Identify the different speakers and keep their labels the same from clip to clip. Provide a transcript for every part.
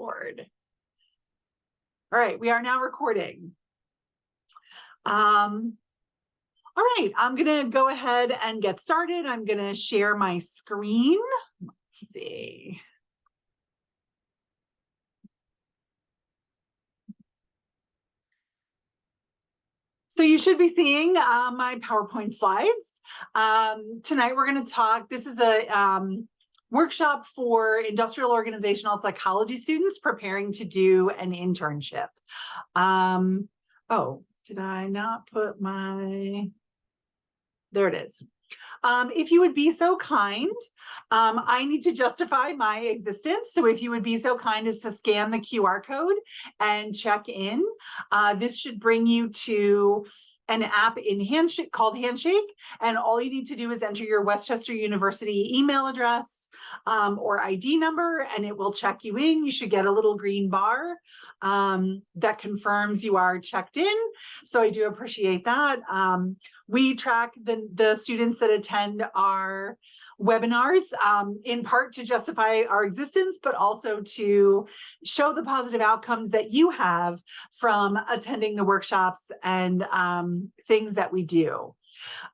Speaker 1: Lord. All right, we are now recording. All right, I'm gonna go ahead and get started. I'm gonna share my screen. Let's see. So you should be seeing my PowerPoint slides. Tonight we're going to talk, this is a workshop for industrial organizational psychology students preparing to do an internship. Oh, did I not put my, there it is. If you would be so kind, I need to justify my existence. So if you would be so kind as to scan the QR code and check in, this should bring you to an app in Handshake called Handshake. And all you need to do is enter your Westchester University email address or ID number, and it will check you in. You should get a little green bar that confirms you are checked in. So I do appreciate that. We track the students that attend our webinars in part to justify our existence, but also to show the positive outcomes that you have from attending the workshops and things that we do.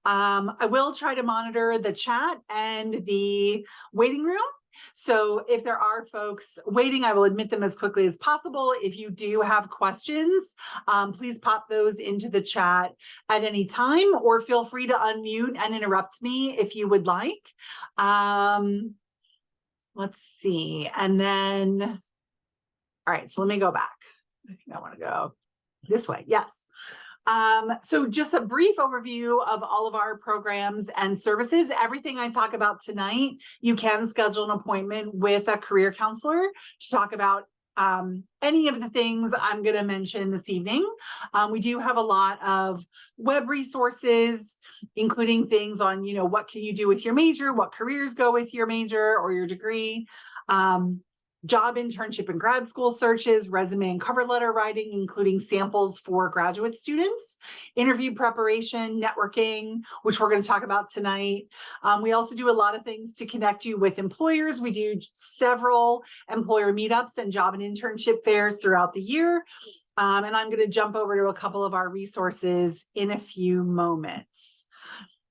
Speaker 1: I will try to monitor the chat and the waiting room. So if there are folks waiting, I will admit them as quickly as possible. If you do have questions, please pop those into the chat at any time, or feel free to unmute and interrupt me if you would like. Let's see. And then, all right, so let me go back. I think I want to go this way. Yes. So just a brief overview of all of our programs and services. Everything I talk about tonight, you can schedule an appointment with a career counselor to talk about any of the things I'm going to mention this evening. We do have a lot of web resources, including things on, what can you do with your major, what careers go with your major or your degree, job, internship, and grad school searches, resume and cover letter writing, including samples for graduate students, interview preparation, networking, which we're going to talk about tonight. We also do a lot of things to connect you with employers. We do several employer meetups and job and internship fairs throughout the year. And I'm going to jump over to a couple of our resources in a few moments.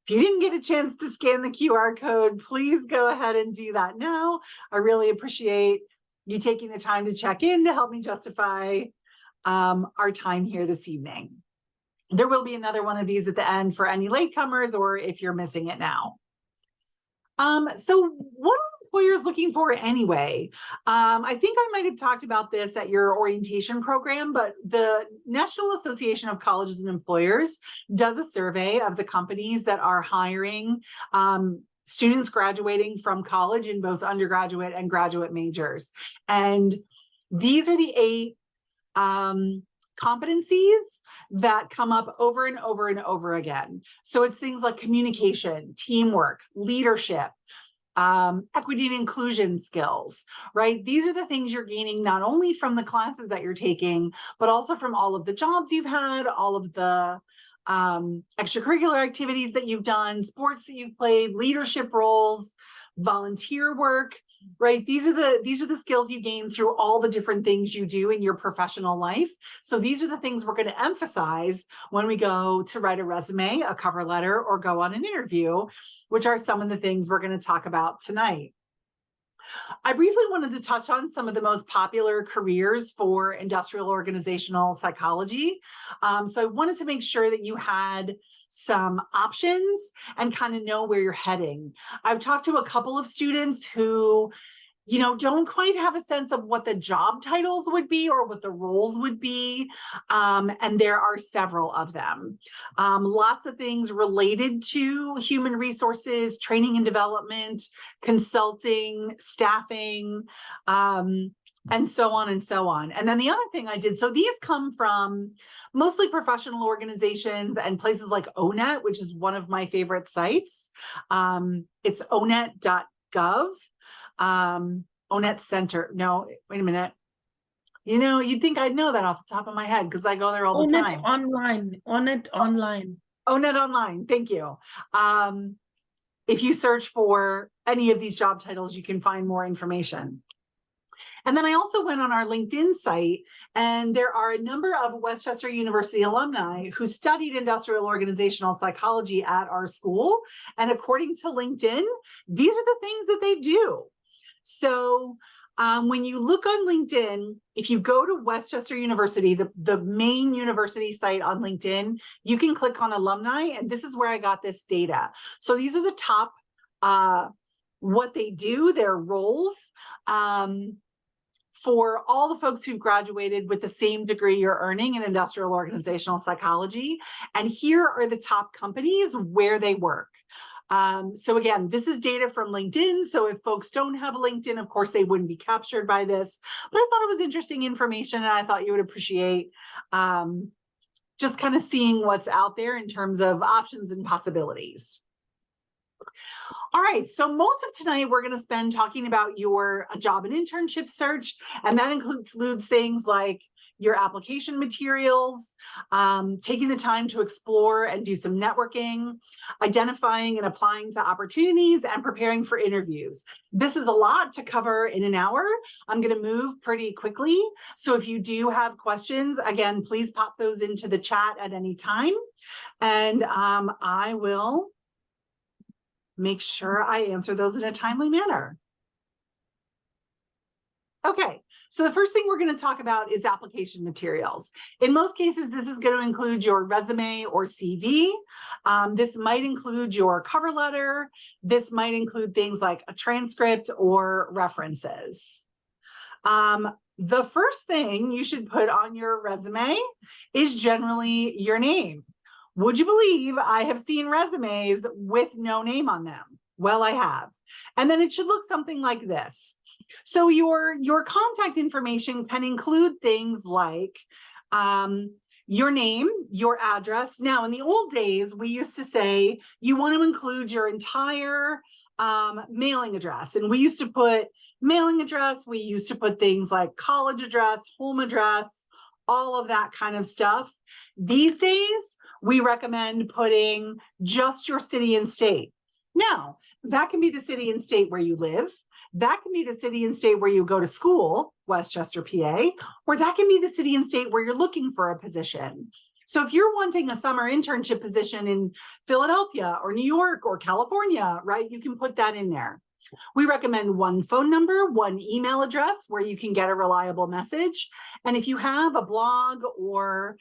Speaker 1: If you didn't get a chance to scan the QR code, please go ahead and do that now. I really appreciate you taking the time to check in to help me justify our time here this evening. There will be another one of these at the end for any latecomers or if you're missing it now. So what are employers looking for anyway? I think I might have talked about this at your orientation program, but the National Association of Colleges and Employers does a survey of the companies that are hiring students graduating from college in both undergraduate and graduate majors. And these are the 8 competencies that come up over and over and over again. So it's things like communication, teamwork, leadership, equity and inclusion skills, right? These are the things you're gaining not only from the classes that you're taking, but also from all of the jobs you've had, all of the extracurricular activities that you've done, sports that you've played, leadership roles, volunteer work, right? These are the skills you gain through all the different things you do in your professional life. So these are the things we're going to emphasize when we go to write a resume, a cover letter, or go on an interview, which are some of the things we're going to talk about tonight. I briefly wanted to touch on some of the most popular careers for industrial organizational psychology. So I wanted to make sure that you had some options and kind of know where you're heading. I've talked to a couple of students who, don't quite have a sense of what the job titles would be or what the roles would be. And there are several of them. Lots of things related to human resources, training and development, consulting, staffing, and so on and so on. And then the other thing I did, so these come from mostly professional organizations and places like ONET, which is one of my favorite sites. It's onet.gov. ONET Center. No, wait a minute. You'd think I'd know that off the top of my head because I go there all the time.
Speaker 2: Online. ONET Online.
Speaker 1: ONET Online. Thank you. If you search for any of these job titles, you can find more information. And then I also went on our LinkedIn site, and there are a number of Westchester University alumni who studied industrial organizational psychology at our school. And according to LinkedIn, these are the things that they do. So when you look on LinkedIn, if you go to Westchester University, the main university site on LinkedIn, you can click on alumni, and this is where I got this data. So these are the top, what they do, their roles, for all the folks who've graduated with the same degree you're earning in industrial organizational psychology. And here are the top companies where they work. So again, this is data from LinkedIn. So if folks don't have LinkedIn, of course, they wouldn't be captured by this. But I thought it was interesting information, and I thought you would appreciate just kind of seeing what's out there in terms of options and possibilities. All right, so most of tonight we're going to spend talking about your job and internship search, and that includes things like your application materials, taking the time to explore and do some networking, identifying and applying to opportunities, and preparing for interviews. This is a lot to cover in an hour. I'm going to move pretty quickly. So if you do have questions, again, please pop those into the chat at any time. And I will make sure I answer those in a timely manner. Okay, so the first thing we're going to talk about is application materials. In most cases, this is going to include your resume or CV. This might include your cover letter. This might include things like a transcript or references. The first thing you should put on your resume is generally your name. Would you believe I have seen resumes with no name on them? Well, I have. And then it should look something like this. So your contact information can include things like your name, your address. Now, in the old days, we used to say you want to include your entire mailing address. And we used to put mailing address. We used to put things like college address, home address, all of that kind of stuff. These days, we recommend putting just your city and state. Now, that can be the city and state where you live. That can be the city and state where you go to school, Westchester, PA, or that can be the city and state where you're looking for a position. So if you're wanting a summer internship position in Philadelphia or New York or California, right, you can put that in there. We recommend one phone number, one email address where you can get a reliable message. And if you have a blog or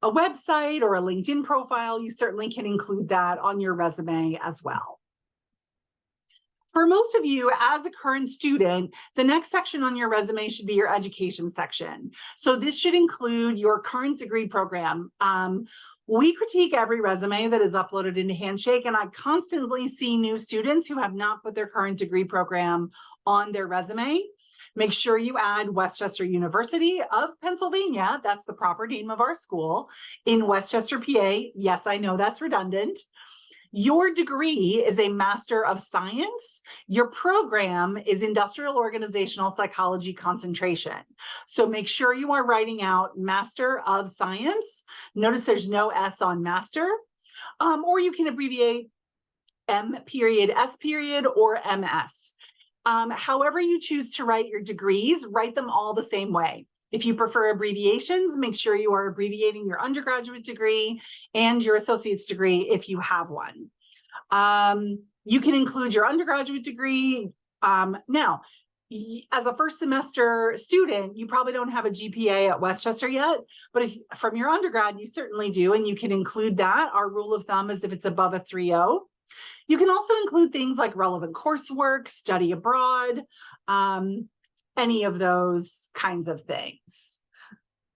Speaker 1: a website or a LinkedIn profile, you certainly can include that on your resume as well. For most of you, as a current student, the next section on your resume should be your education section. So this should include your current degree program. We critique every resume that is uploaded into Handshake, and I constantly see new students who have not put their current degree program on their resume. Make sure you add Westchester University of Pennsylvania, that's the proper name of our school, in Westchester, PA. Yes, I know that's redundant. Your degree is a Master of Science. Your program is Industrial Organizational Psychology concentration. So make sure you are writing out Master of Science. Notice there's no S on Master, or you can abbreviate M period, S period, or MS. However you choose to write your degrees, write them all the same way. If you prefer abbreviations, make sure you are abbreviating your undergraduate degree and your associate's degree if you have one. You can include your undergraduate degree. Now, as a first semester student, you probably don't have a GPA at Westchester yet, but if from your undergrad, you certainly do, and you can include that. Our rule of thumb is if it's above a 3.0. You can also include things like relevant coursework, study abroad, any of those kinds of things.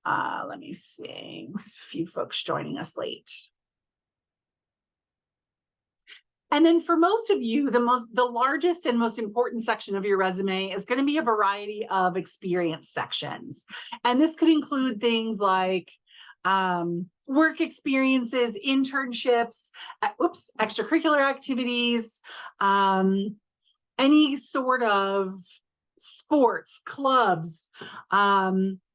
Speaker 1: Let me see, a few folks joining us late. And then for most of you, the largest and most important section of your resume is going to be a variety of experience sections. And this could include things like work experiences, internships, extracurricular activities, any sort of sports, clubs,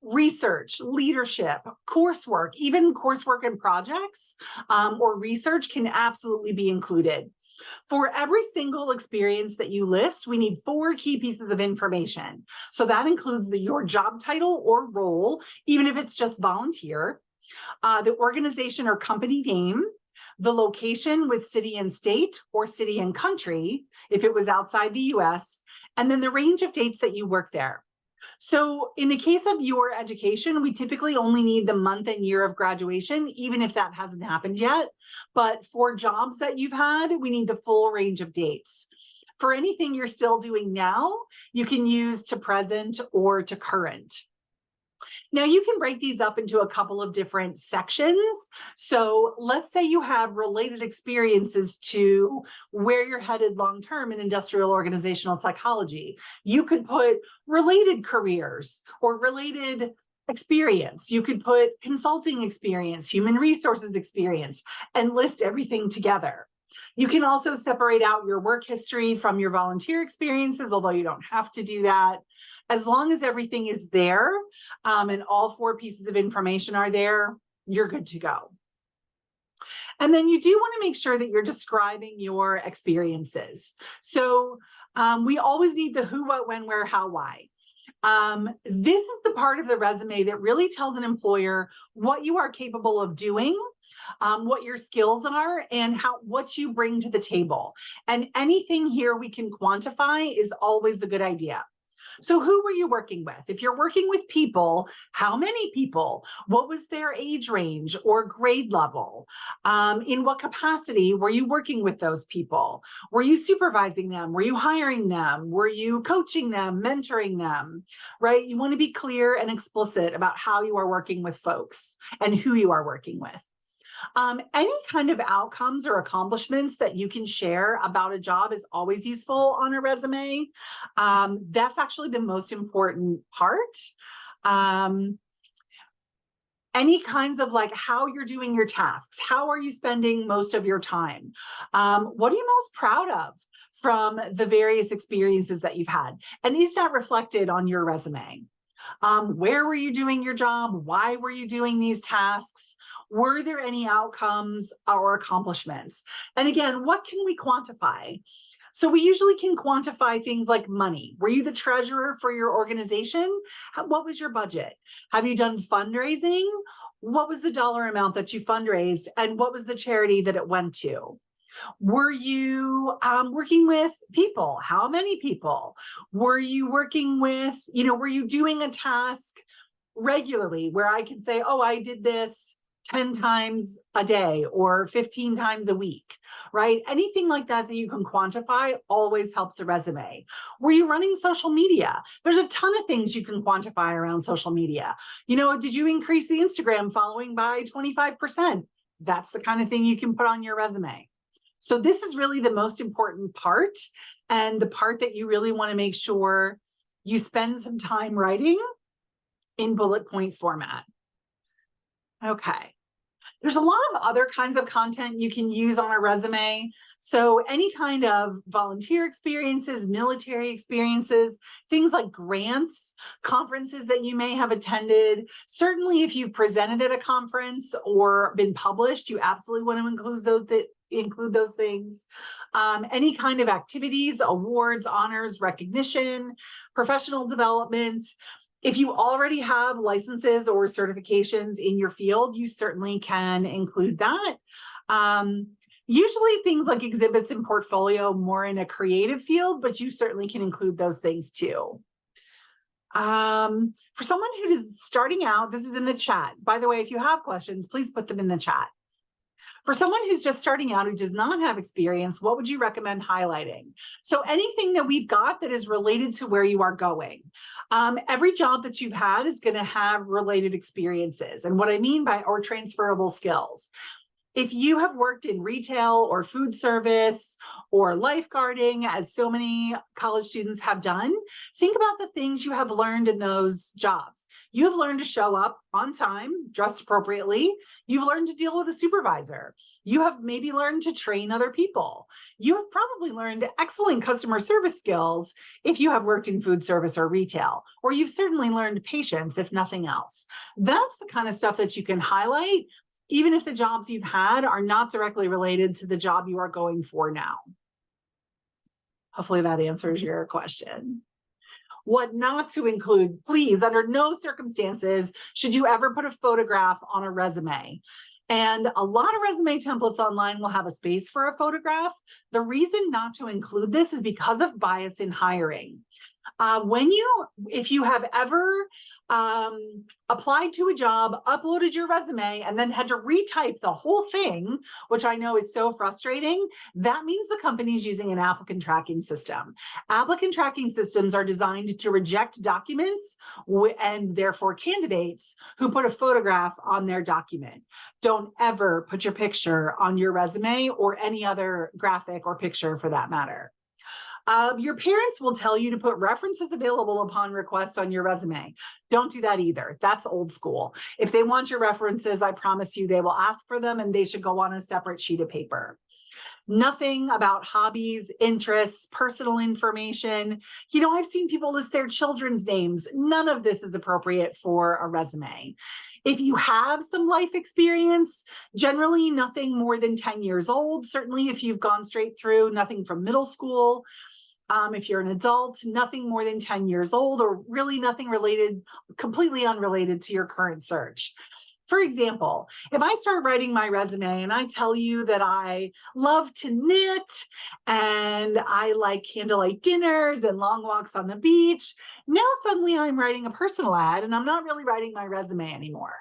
Speaker 1: research, leadership, coursework, even coursework and projects or research can absolutely be included. For every single experience that you list, we need 4 key pieces of information. So that includes your job title or role, even if it's just volunteer, the organization or company name, the location with city and state or city and country, if it was outside the US, and then the range of dates that you work there. So in the case of your education, we typically only need the month and year of graduation, even if that hasn't happened yet. But for jobs that you've had, we need the full range of dates. For anything you're still doing now, you can use to present or to current. Now you can break these up into a couple of different sections. So let's say you have related experiences to where you're headed long-term in industrial organizational psychology. You could put related careers or related experience. You could put consulting experience, human resources experience, and list everything together. You can also separate out your work history from your volunteer experiences, although you don't have to do that. As long as everything is there and all 4 pieces of information are there, you're good to go. And then you do want to make sure that you're describing your experiences. So we always need the who, what, when, where, how, why. This is the part of the resume that really tells an employer what you are capable of doing, what your skills are, and what you bring to the table. And anything here we can quantify is always a good idea. So who were you working with? If you're working with people, how many people? What was their age range or grade level? In what capacity were you working with those people? Were you supervising them? Were you hiring them? Were you coaching them, mentoring them, right? You want to be clear and explicit about how you are working with folks and who you are working with. Any kind of outcomes or accomplishments that you can share about a job is always useful on a resume. That's actually the most important part. Any kinds of like how you're doing your tasks, how are you spending most of your time? What are you most proud of from the various experiences that you've had? And is that reflected on your resume? Where were you doing your job? Why were you doing these tasks? Were there any outcomes or accomplishments? And again, what can we quantify? So we usually can quantify things like money. Were you the treasurer for your organization? What was your budget? Have you done fundraising? What was the dollar amount that you fundraised? And what was the charity that it went to? Were you working with people? How many people? Were you working with, were you doing a task regularly where I can say, oh, I did this 10 times a day or 15 times a week, right? Anything like that that you can quantify always helps a resume. Were you running social media? There's a ton of things you can quantify around social media. Did you increase the Instagram following by 25%? That's the kind of thing you can put on your resume. So this is really the most important part, and the part that you really want to make sure you spend some time writing in bullet point format. Okay. There's a lot of other kinds of content you can use on a resume. So any kind of volunteer experiences, military experiences, things like grants, conferences that you may have attended. Certainly if you've presented at a conference or been published, you absolutely want to include those things. Any kind of activities, awards, honors, recognition, professional development. If you already have licenses or certifications in your field, you certainly can include that. Usually things like exhibits and portfolio more in a creative field, but you certainly can include those things too. For someone who is starting out, this is in the chat. By the way, if you have questions, please put them in the chat. For someone who's just starting out who does not have experience, what would you recommend highlighting? So anything that we've got that is related to where you are going. Every job that you've had is going to have related experiences. And what I mean by or transferable skills. If you have worked in retail or food service or lifeguarding, as so many college students have done, think about the things you have learned in those jobs. You have learned to show up on time, dress appropriately. You've learned to deal with a supervisor. You have maybe learned to train other people. You have probably learned excellent customer service skills if you have worked in food service or retail, or you've certainly learned patience, if nothing else. That's the kind of stuff that you can highlight even if the jobs you've had are not directly related to the job you are going for now. Hopefully that answers your question. What not to include, please, under no circumstances should you ever put a photograph on a resume. And a lot of resume templates online will have a space for a photograph. The reason not to include this is because of bias in hiring. If you have ever applied to a job, uploaded your resume, and then had to retype the whole thing, which I know is so frustrating, that means the company is using an applicant tracking system. Applicant tracking systems are designed to reject documents and therefore candidates who put a photograph on their document. Don't ever put your picture on your resume or any other graphic or picture for that matter. Your parents will tell you to put references available upon request on your resume. Don't do that either. That's old school. If they want your references, I promise you they will ask for them and they should go on a separate sheet of paper. Nothing about hobbies, interests, personal information. You know, I've seen people list their children's names. None of this is appropriate for a resume. If you have some life experience, generally nothing more than 10 years old. Certainly if you've gone straight through, nothing from middle school. If you're an adult, nothing more than 10 years old, or really nothing related, completely unrelated to your current search. For example, if I start writing my resume and I tell you that I love to knit and I like candlelight dinners and long walks on the beach, now suddenly I'm writing a personal ad and I'm not really writing my resume anymore.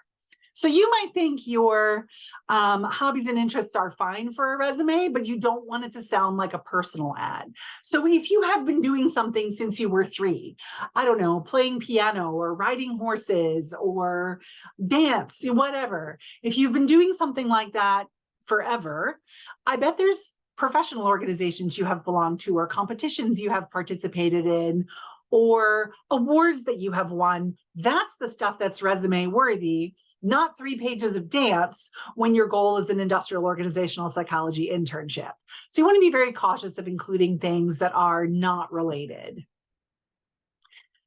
Speaker 1: So you might think your hobbies and interests are fine for a resume, but you don't want it to sound like a personal ad. So if you have been doing something since you were 3, I don't know, playing piano or riding horses or dance, whatever. If you've been doing something like that forever, I bet there's professional organizations you have belonged to or competitions you have participated in or awards that you have won. That's the stuff that's resume worthy, not 3 pages of dance when your goal is an industrial organizational psychology internship. So you want to be very cautious of including things that are not related.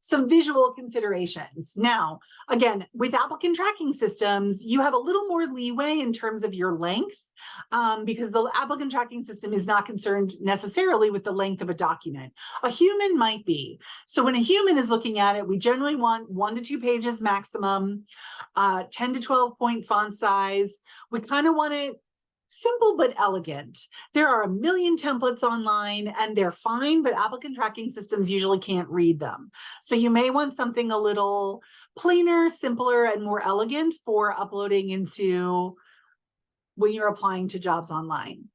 Speaker 1: Some visual considerations. Now, again, with applicant tracking systems, you have a little more leeway in terms of your length because the applicant tracking system is not concerned necessarily with the length of a document. A human might be. So when a human is looking at it, we generally want 1 to 2 pages maximum, 10 to 12 point font size. We kind of want it simple but elegant. There are a million templates online and they're fine, but applicant tracking systems usually can't read them. So you may want something a little plainer, simpler, and more elegant for uploading into when you're applying to jobs online.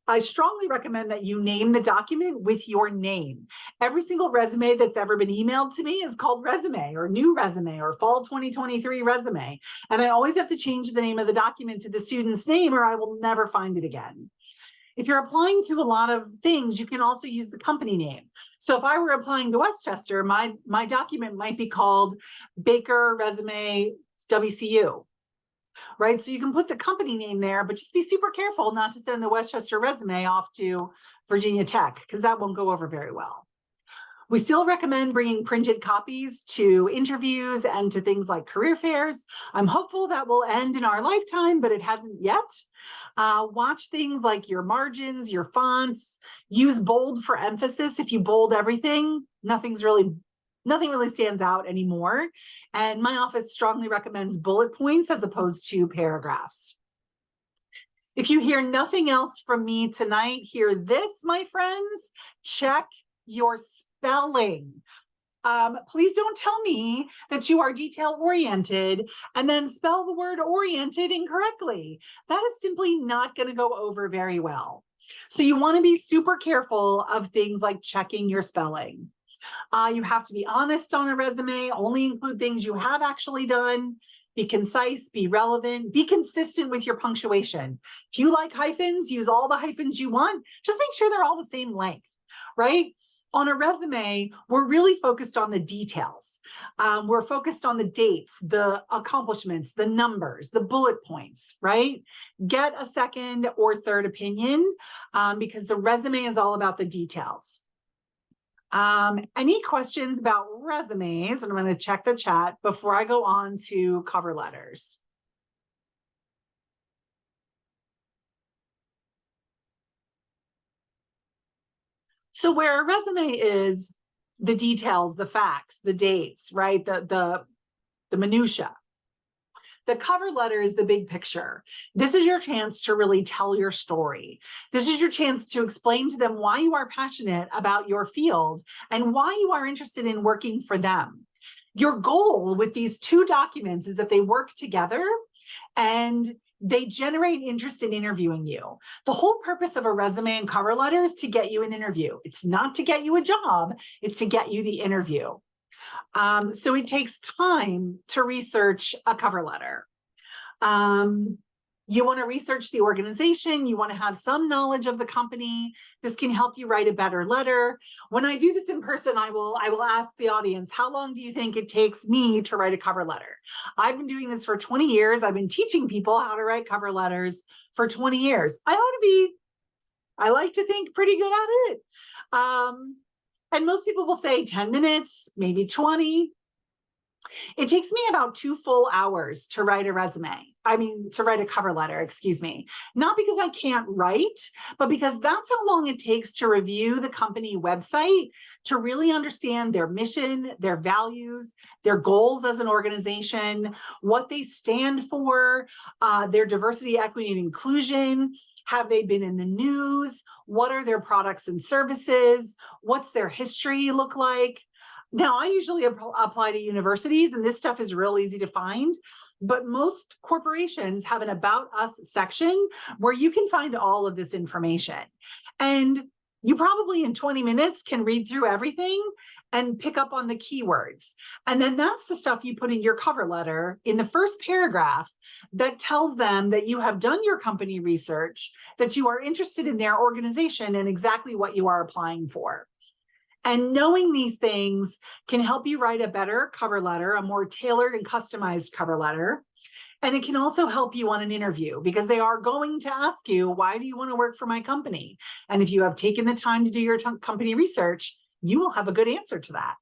Speaker 1: I strongly recommend that you name the document with your name. Every single resume that's ever been emailed to me is called resume or new resume or fall 2023 resume. And I always have to change the name of the document to the student's name or I will never find it again. If you're applying to a lot of things, you can also use the company name. So if I were applying to Westchester, my document might be called Baker Resume WCU. Right? So you can put the company name there, but just be super careful not to send the Westchester resume off to Virginia Tech because that won't go over very well. We still recommend bringing printed copies to interviews and to things like career fairs. I'm hopeful that will end in our lifetime, but it hasn't yet. Watch things like your margins, your fonts, use bold for emphasis. If you bold everything, nothing really stands out anymore. And my office strongly recommends bullet points as opposed to paragraphs. If you hear nothing else from me tonight, hear this, my friends, check your spelling. Please don't tell me that you are detail-oriented and then spell the word oriented incorrectly. That is simply not going to go over very well. So you want to be super careful of things like checking your spelling. You have to be honest on a resume, only include things you have actually done, be concise, be relevant, be consistent with your punctuation. If you like hyphens, use all the hyphens you want, just make sure they're all the same length, right? On a resume, we're really focused on the details. We're focused on the dates, the accomplishments, the numbers, the bullet points, right? Get a second or third opinion because the resume is all about the details. Any questions about resumes? And I'm going to check the chat before I go on to cover letters. So where a resume is the details, the facts, the dates, right? The minutia. The cover letter is the big picture. This is your chance to really tell your story. This is your chance to explain to them why you are passionate about your field and why you are interested in working for them. Your goal with these two documents is that they work together and they generate interest in interviewing you. The whole purpose of a resume and cover letter is to get you an interview. It's not to get you a job, it's to get you the interview. So it takes time to research a cover letter. You want to research the organization. You want to have some knowledge of the company. This can help you write a better letter. When I do this in person, I will ask the audience, how long do you think it takes me to write a cover letter? I've been doing this for 20 years. I've been teaching people how to write cover letters for 20 years. I like to think pretty good at it. And most people will say 10 minutes, maybe 20. It takes me about 2 full hours to write a to write a cover letter, excuse me. Not because I can't write, but because that's how long it takes to review the company website, to really understand their mission, their values, their goals as an organization, what they stand for, their diversity, equity, and inclusion. Have they been in the news? What are their products and services? What's their history look like? Now, I usually apply to universities, and this stuff is real easy to find, but most corporations have an About Us section where you can find all of this information. And you probably in 20 minutes can read through everything and pick up on the keywords. And then that's the stuff you put in your cover letter in the first paragraph that tells them that you have done your company research, that you are interested in their organization and exactly what you are applying for. And knowing these things can help you write a better cover letter, a more tailored and customized cover letter. And it can also help you on an interview because they are going to ask you, why do you want to work for my company? And if you have taken the time to do your company research, you will have a good answer to that.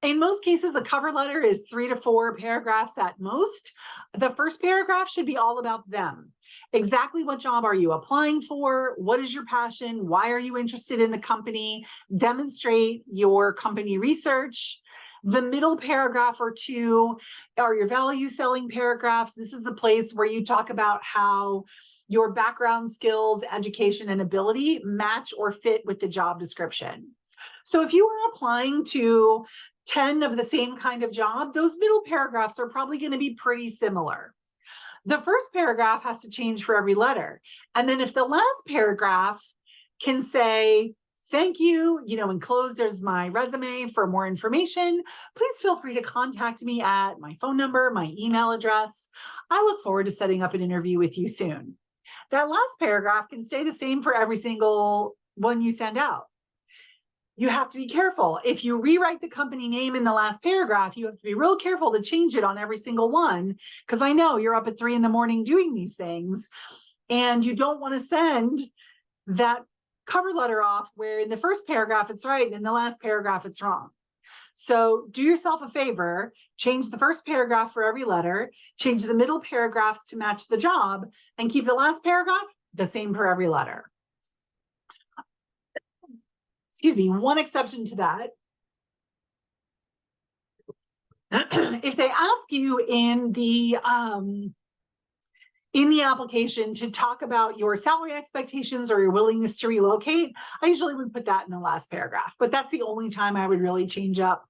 Speaker 1: In most cases, a cover letter is 3 to 4 paragraphs at most. The first paragraph should be all about them. Exactly what job are you applying for? What is your passion? Why are you interested in the company? Demonstrate your company research. The middle paragraph or 2 are your value selling paragraphs. This is the place where you talk about how your background, skills, education, and ability match or fit with the job description. So if you are applying to 10 of the same kind of job, those middle paragraphs are probably going to be pretty similar. The first paragraph has to change for every letter. And then if the last paragraph can say, thank you, enclosed there's my resume for more information, please feel free to contact me at my phone number, my email address. I look forward to setting up an interview with you soon. That last paragraph can stay the same for every single one you send out. You have to be careful. If you rewrite the company name in the last paragraph, you have to be real careful to change it on every single one, because I know you're up at 3 a.m. doing these things, and you don't want to send that cover letter off where in the first paragraph it's right and in the last paragraph it's wrong. So do yourself a favor, change the first paragraph for every letter, change the middle paragraphs to match the job, and keep the last paragraph the same for every letter. Excuse me, one exception to that. If they ask you in the application to talk about your salary expectations or your willingness to relocate, I usually would put that in the last paragraph, but that's the only time I would really change up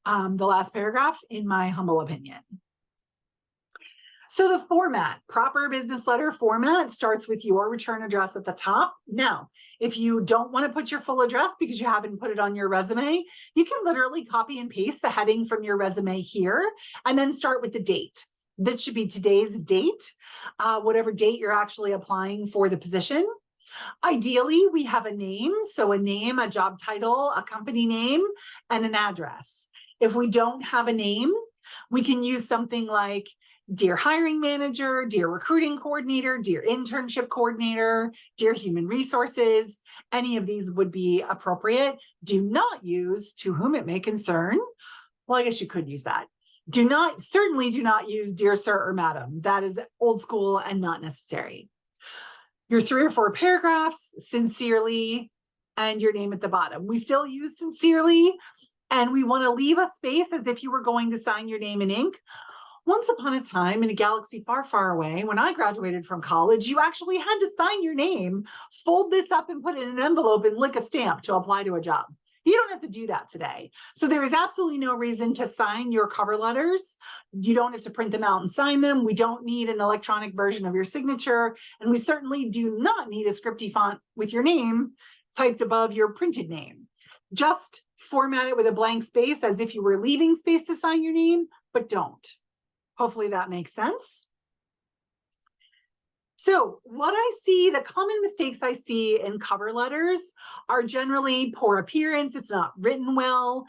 Speaker 1: the last paragraph, in my humble opinion. So the format, proper business letter format, starts with your return address at the top. Now, if you don't want to put your full address because you haven't put it on your resume, you can literally copy and paste the heading from your resume here and then start with the date. That should be today's date, whatever date you're actually applying for the position. Ideally, we have a name. So a name, a job title, a company name, and an address. If we don't have a name, we can use something like Dear Hiring Manager, Dear Recruiting Coordinator, Dear Internship Coordinator, Dear Human Resources. Any of these would be appropriate. Do not use To Whom It May Concern. Well, I guess you could use that. Certainly do not use Dear Sir or Madam. That is old school and not necessary. Your 3 or 4 paragraphs, sincerely, and your name at the bottom. We still use sincerely, and we want to leave a space as if you were going to sign your name in ink. Once upon a time, in a galaxy far, far away, when I graduated from college, you actually had to sign your name, fold this up and put it in an envelope and lick a stamp to apply to a job. You don't have to do that today. So there is absolutely no reason to sign your cover letters. You don't have to print them out and sign them. We don't need an electronic version of your signature. And we certainly do not need a scripty font with your name typed above your printed name. Just format it with a blank space as if you were leaving space to sign your name, but don't. Hopefully that makes sense. So what I see, the common mistakes I see in cover letters are generally poor appearance. It's not written well,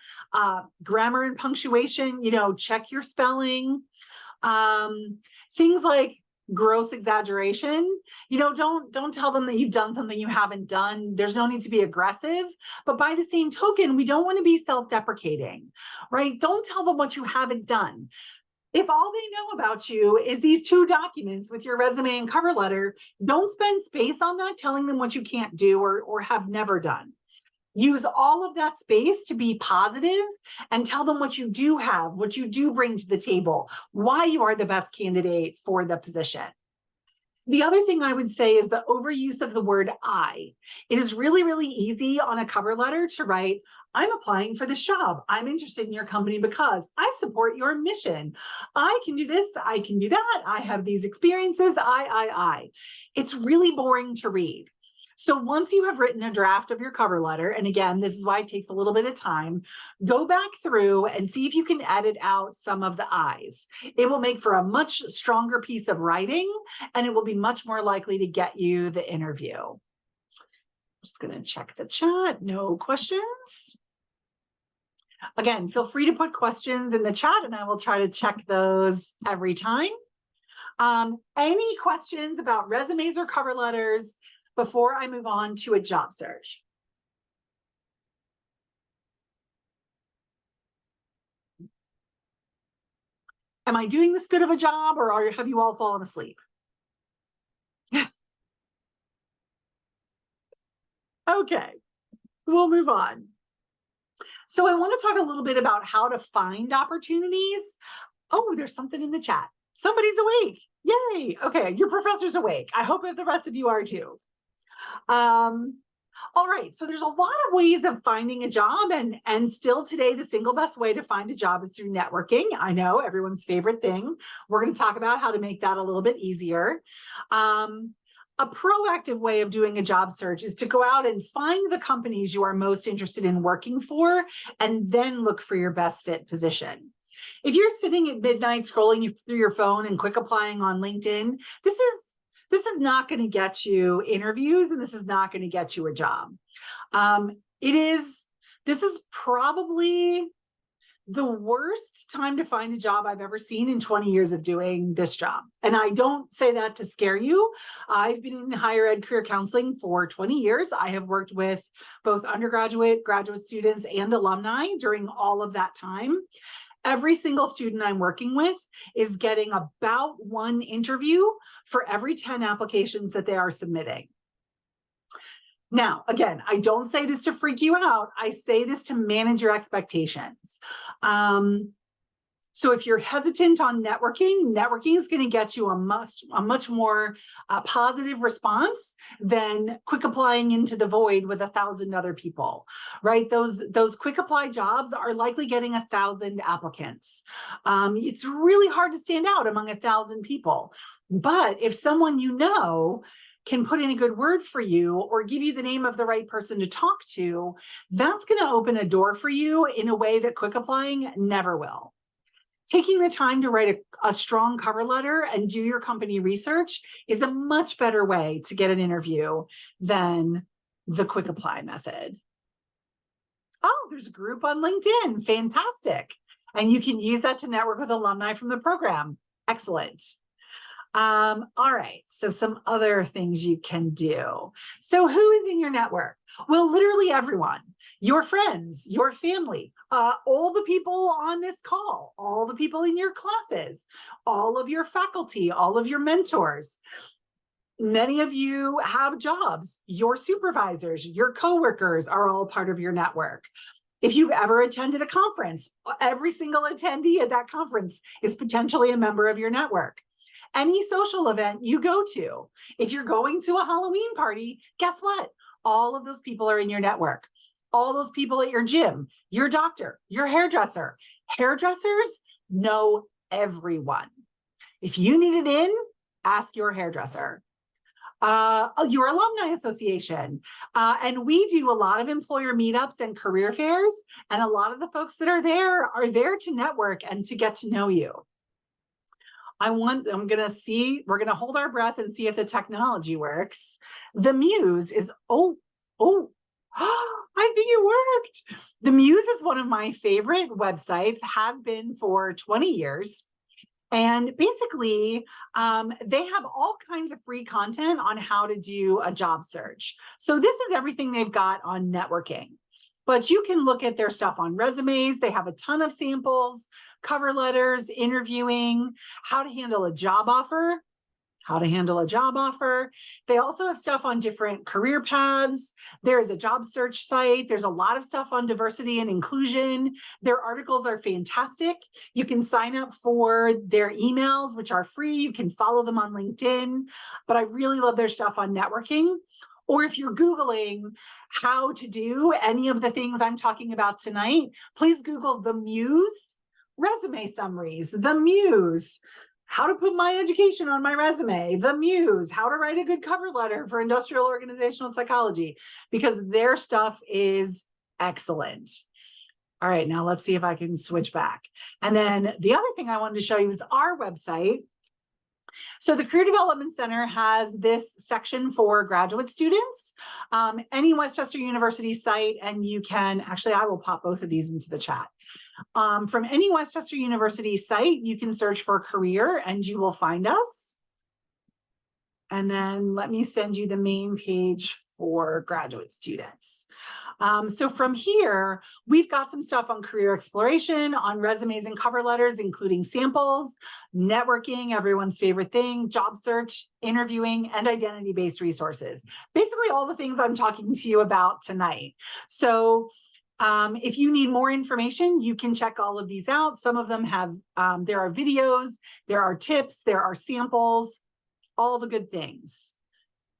Speaker 1: grammar and punctuation, check your spelling. Things like gross exaggeration, don't tell them that you've done something you haven't done. There's no need to be aggressive, but by the same token, we don't want to be self-deprecating, right? Don't tell them what you haven't done. If all they know about you is these 2 documents with your resume and cover letter, don't spend space on that telling them what you can't do or have never done. Use all of that space to be positive and tell them what you do have, what you do bring to the table, why you are the best candidate for the position. The other thing I would say is the overuse of the word I. It is really, really easy on a cover letter to write, I'm applying for this job. I'm interested in your company because I support your mission. I can do this. I can do that. I have these experiences. I. It's really boring to read. So once you have written a draft of your cover letter, and again, this is why it takes a little bit of time, go back through and see if you can edit out some of the I's. It will make for a much stronger piece of writing, and it will be much more likely to get you the interview. Just going to check the chat. No questions. Again, feel free to put questions in the chat, and I will try to check those every time. Any questions about resumes or cover letters before I move on to a job search? Am I doing this good of a job, or have you all fallen asleep? Okay, we'll move on. So I want to talk a little bit about how to find opportunities. Oh, there's something in the chat. Somebody's awake. Yay. Okay, your professor's awake. I hope that the rest of you are too. All right, so there's a lot of ways of finding a job, and still today, the single best way to find a job is through networking. I know, everyone's favorite thing. We're going to talk about how to make that a little bit easier. A proactive way of doing a job search is to go out and find the companies you are most interested in working for, and then look for your best fit position. If you're sitting at midnight scrolling through your phone and quick applying on LinkedIn, this is not going to get you interviews, and this is not going to get you a job. This is probably the worst time to find a job I've ever seen in 20 years of doing this job. And I don't say that to scare you. I've been in higher ed career counseling for 20 years. I have worked with both undergraduate, graduate students, and alumni during all of that time. Every single student I'm working with is getting about 1 interview for every 10 applications that they are submitting. Now, again, I don't say this to freak you out. I say this to manage your expectations. So if you're hesitant on networking is going to get you a much more positive response than quick applying into the void with 1,000 other people, right? Those quick apply jobs are likely getting 1,000 applicants. It's really hard to stand out among 1,000 people. But if someone can put in a good word for you or give you the name of the right person to talk to, that's going to open a door for you in a way that quick applying never will. Taking the time to write a strong cover letter and do your company research is a much better way to get an interview than the quick apply method. Oh, there's a group on LinkedIn. Fantastic. And you can use that to network with alumni from the program. Excellent. All right, so some other things you can do. So who is in your network? Well, literally everyone, your friends, your family, all the people on this call, all the people in your classes, all of your faculty, all of your mentors. Many of you have jobs. Your supervisors, your coworkers are all part of your network. If you've ever attended a conference, every single attendee at that conference is potentially a member of your network. Any social event you go to, if you're going to a Halloween party, guess what? All of those people are in your network. All those people at your gym, your doctor, your hairdresser. Hairdressers know everyone. If you need it in, ask your hairdresser. Your alumni association. And we do a lot of employer meetups and career fairs. And a lot of the folks that are there to network and to get to know you. we're going to hold our breath and see if the technology works. The Muse is, I think it worked. The Muse is one of my favorite websites, has been for 20 years. And basically, they have all kinds of free content on how to do a job search. So this is everything they've got on networking. But you can look at their stuff on resumes. They have a ton of samples, cover letters, interviewing, how to handle a job offer. They also have stuff on different career paths. There is a job search site. There's a lot of stuff on diversity and inclusion. Their articles are fantastic. You can sign up for their emails, which are free. You can follow them on LinkedIn, but I really love their stuff on networking. Or if you're Googling how to do any of the things I'm talking about tonight, please Google the Muse resume summaries, the Muse. How to put my education on my resume, the Muse, how to write a good cover letter for industrial organizational psychology, because their stuff is excellent. All right, now let's see if I can switch back. And then the other thing I wanted to show you is our website. So the Career Development Center has this section for graduate students, any Westchester University site, and you can, actually, I will pop both of these into the chat. From any Westchester University site, you can search for career and you will find us. And then let me send you the main page for graduate students. So from here, we've got some stuff on career exploration, on resumes and cover letters, including samples, networking, everyone's favorite thing, job search, interviewing, and identity-based resources. Basically all the things I'm talking to you about tonight. So if you need more information, you can check all of these out. Some of them have, there are videos, there are tips, there are samples, all the good things.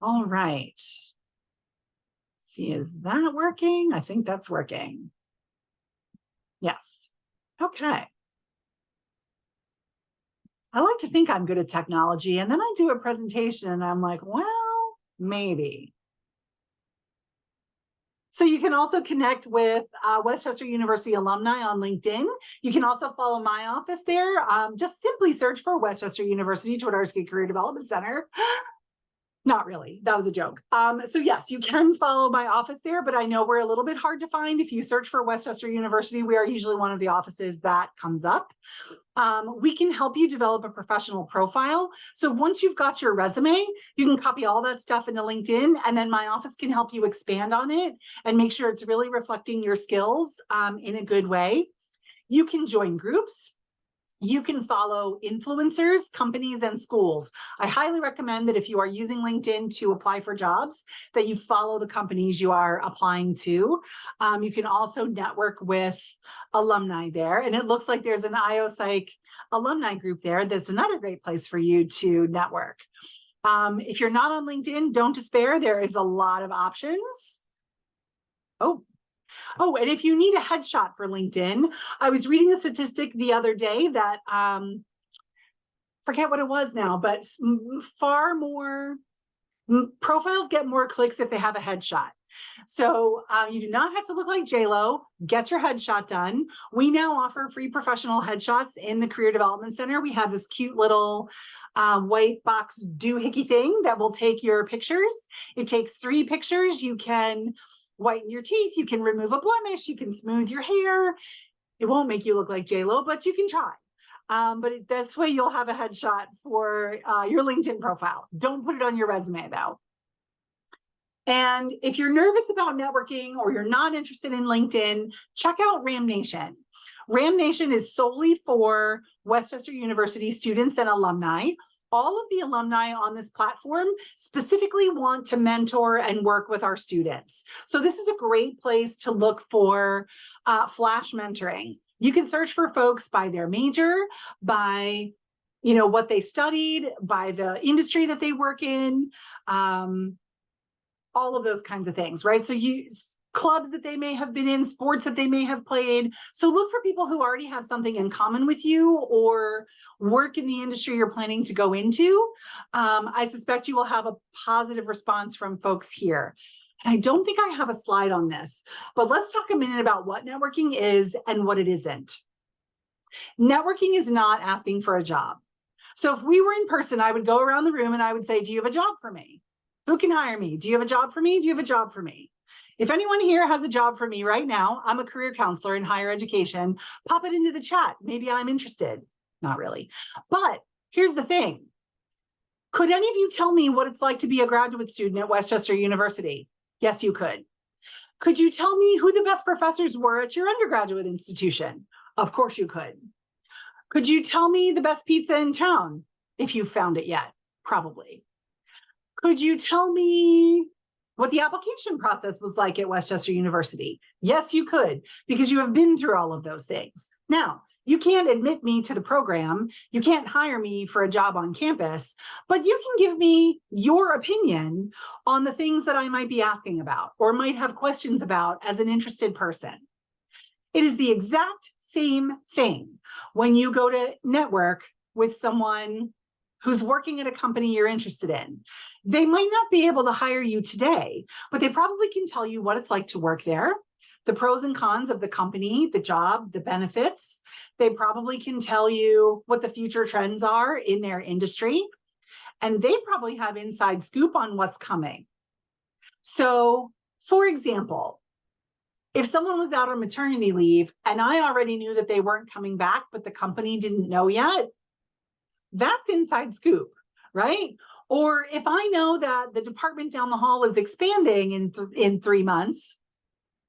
Speaker 1: All right. See, is that working? I think that's working. Yes. Okay. I like to think I'm good at technology, and then I do a presentation and I'm like, well, maybe. So you can also connect with Westchester University alumni on LinkedIn. You can also follow my office there. Just simply search for Westchester University Twardowski Career Development Center. Not really, that was a joke. So yes, you can follow my office there, but I know we're a little bit hard to find. If you search for Westchester University, we are usually one of the offices that comes up. We can help you develop a professional profile. So once you've got your resume, you can copy all that stuff into LinkedIn, and then my office can help you expand on it and make sure it's really reflecting your skills in a good way. You can join groups. You can follow influencers, companies, and schools. I highly recommend that if you are using LinkedIn to apply for jobs, that you follow the companies you are applying to. You can also network with alumni there. And it looks like there's an IO Psych alumni group there. That's another great place for you to network. If you're not on LinkedIn, don't despair. There is a lot of options. Oh, and if you need a headshot for LinkedIn, I was reading a statistic the other day that, forget what it was now, but far more profiles get more clicks if they have a headshot. So you do not have to look like J-Lo, get your headshot done. We now offer free professional headshots in the Career Development Center. We have this cute little white box doohickey thing that will take your pictures. It takes 3 pictures. You can whiten your teeth, you can remove a blemish, you can smooth your hair. It won't make you look like J-Lo, but you can try. But this way you'll have a headshot for your LinkedIn profile. Don't put it on your resume though. And if you're nervous about networking or you're not interested in LinkedIn, check out Ram Nation. Ram Nation is solely for Westchester University students and alumni. all of the alumni on this platform specifically want to mentor and work with our students. So this is a great place to look for flash mentoring. You can search for folks by their major, by what they studied, by the industry that they work in, all of those kinds of things, right? So clubs that they may have been in, sports that they may have played. So look for people who already have something in common with you or work in the industry you're planning to go into. I suspect you will have a positive response from folks here. And I don't think I have a slide on this, but let's talk a minute about what networking is and what it isn't. Networking is not asking for a job. So if we were in person, I would go around the room and I would say, do you have a job for me? Who can hire me? Do you have a job for me? Do you have a job for me? If anyone here has a job for me right now, I'm a career counselor in higher education, pop it into the chat. Maybe I'm interested. Not really. But here's the thing. Could any of you tell me what it's like to be a graduate student at Westchester University? Yes, you could. Could you tell me who the best professors were at your undergraduate institution? Of course you could. Could you tell me the best pizza in town? If you've found it yet, probably. Could you tell me what the application process was like at Westchester University? Yes, you could, because you have been through all of those things. Now, you can't admit me to the program. You can't hire me for a job on campus, but you can give me your opinion on the things that I might be asking about or might have questions about as an interested person. It is the exact same thing when you go to network with someone who's working at a company you're interested in. They might not be able to hire you today, but they probably can tell you what it's like to work there, the pros and cons of the company, the job, the benefits. They probably can tell you what the future trends are in their industry, and they probably have inside scoop on what's coming. So, for example, if someone was out on maternity leave and I already knew that they weren't coming back, but the company didn't know yet, that's inside scoop, right? Or if I know that the department down the hall is expanding in 3 months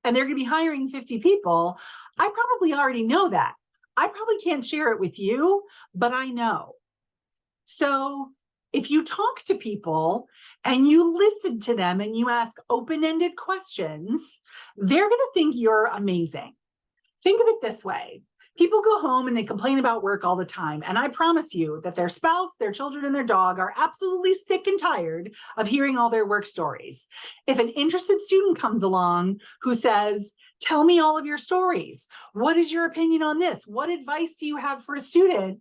Speaker 1: and they're going to be hiring 50 people, I probably already know that. I probably can't share it with you, but I know. So if you talk to people and you listen to them and you ask open-ended questions, they're going to think you're amazing. Think of it this way. People go home and they complain about work all the time. And I promise you that their spouse, their children, and their dog are absolutely sick and tired of hearing all their work stories. If an interested student comes along who says, tell me all of your stories. What is your opinion on this? What advice do you have for a student?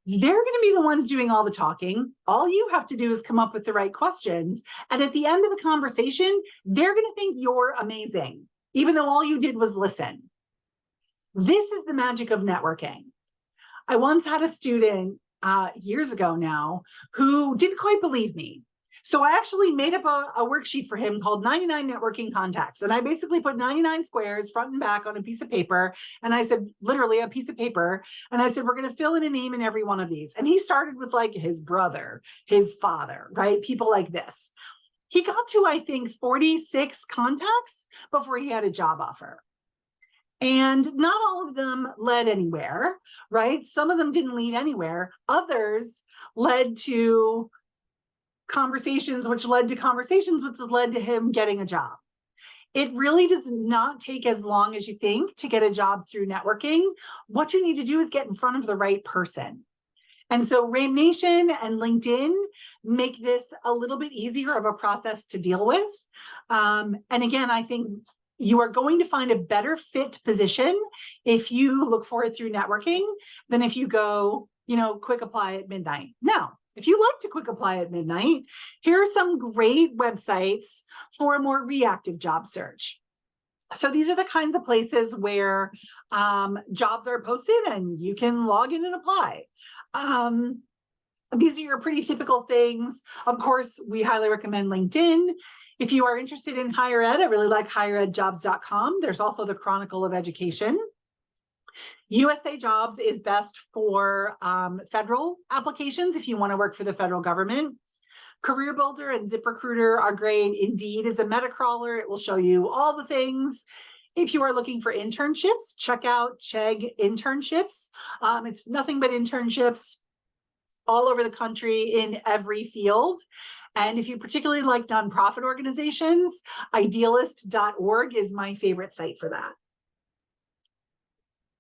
Speaker 1: They're going to be the ones doing all the talking. All you have to do is come up with the right questions. And at the end of the conversation, they're going to think you're amazing, even though all you did was listen. This is the magic of networking. I once had a student years ago now who didn't quite believe me. So I actually made up a worksheet for him called 99 networking contacts. And I basically put 99 squares front and back on a piece of paper. And I said, literally a piece of paper. And I said, we're going to fill in a name in every one of these. And he started with like his brother, his father, right? People like this. He got to, I think, 46 contacts before he had a job offer. And not all of them led anywhere, right? Some of them didn't lead anywhere. Others led to conversations, which led to conversations, which led to him getting a job. It really does not take as long as you think to get a job through networking. What you need to do is get in front of the right person. And so Ram Nation and LinkedIn make this a little bit easier of a process to deal with. And again, I think you are going to find a better fit position if you look for it through networking than if you go, quick apply at midnight. Now, if you like to quick apply at midnight, here are some great websites for a more reactive job search. So these are the kinds of places where jobs are posted and you can log in and apply. These are your pretty typical things. Of course, we highly recommend LinkedIn. If you are interested in higher ed, I really like higheredjobs.com. There's also the Chronicle of Education. USA Jobs is best for federal applications if you want to work for the federal government. Career Builder and ZipRecruiter are great. Indeed is a meta crawler. It will show you all the things. If you are looking for internships, check out Chegg Internships. It's nothing but internships. all over the country in every field. And if you particularly like nonprofit organizations, idealist.org is my favorite site for that.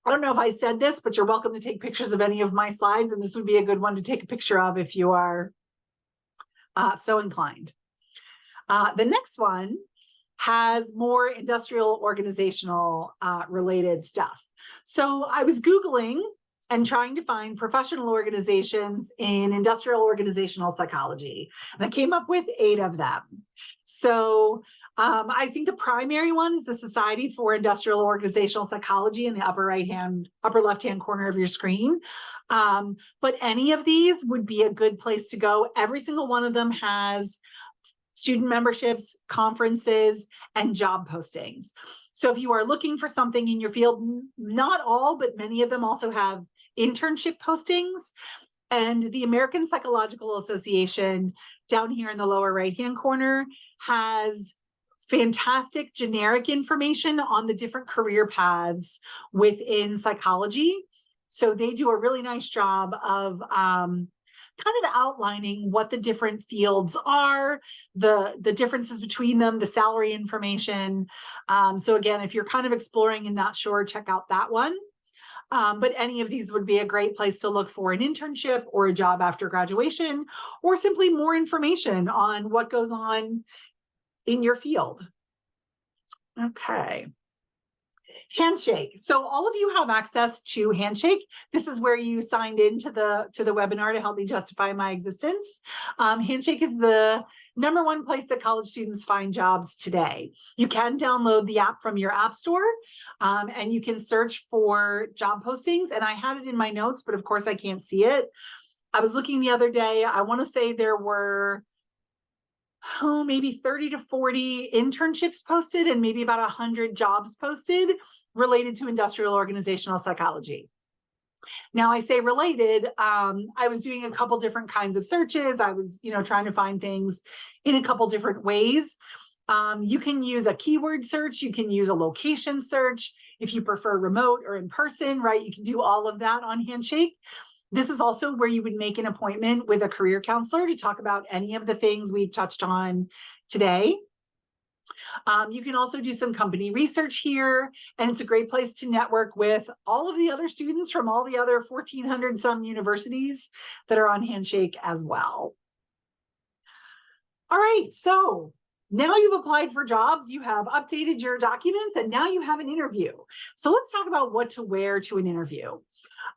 Speaker 1: I don't know if I said this, but you're welcome to take pictures of any of my slides, and this would be a good one to take a picture of if you are so inclined. The next one has more industrial organizational related stuff. So I was Googling and trying to find professional organizations in industrial organizational psychology, and I came up with 8 of them. So I think the primary one is the Society for Industrial Organizational Psychology in the upper left-hand corner of your screen. But any of these would be a good place to go. Every single one of them has student memberships, conferences, and job postings. So if you are looking for something in your field, not all, but many of them also have internship postings. And the American Psychological Association down here in the lower right-hand corner has fantastic generic information on the different career paths within psychology. So they do a really nice job of kind of outlining what the different fields are, the differences between them, the salary information. So again, if you're kind of exploring and not sure, check out that one. But any of these would be a great place to look for an internship or a job after graduation, or simply more information on what goes on in your field. Okay. Handshake. So all of you have access to Handshake. This is where you signed into the webinar to help me justify my existence. Handshake is the #1 place that college students find jobs today. You can download the app from your app store, and you can search for job postings. And I had it in my notes, but of course I can't see it. I was looking the other day. I want to say there were maybe 30 to 40 internships posted and maybe about 100 jobs posted related to industrial organizational psychology. Now I say related, I was doing a couple different kinds of searches. I was, trying to find things in a couple different ways. You can use a keyword search. You can use a location search. If you prefer remote or in person, right? You can do all of that on Handshake. This is also where you would make an appointment with a career counselor to talk about any of the things we've touched on today. You can also do some company research here, and it's a great place to network with all of the other students from all the other 1,400 some universities that are on Handshake as well. All right, so now you've applied for jobs, you have updated your documents, and now you have an interview. So let's talk about what to wear to an interview.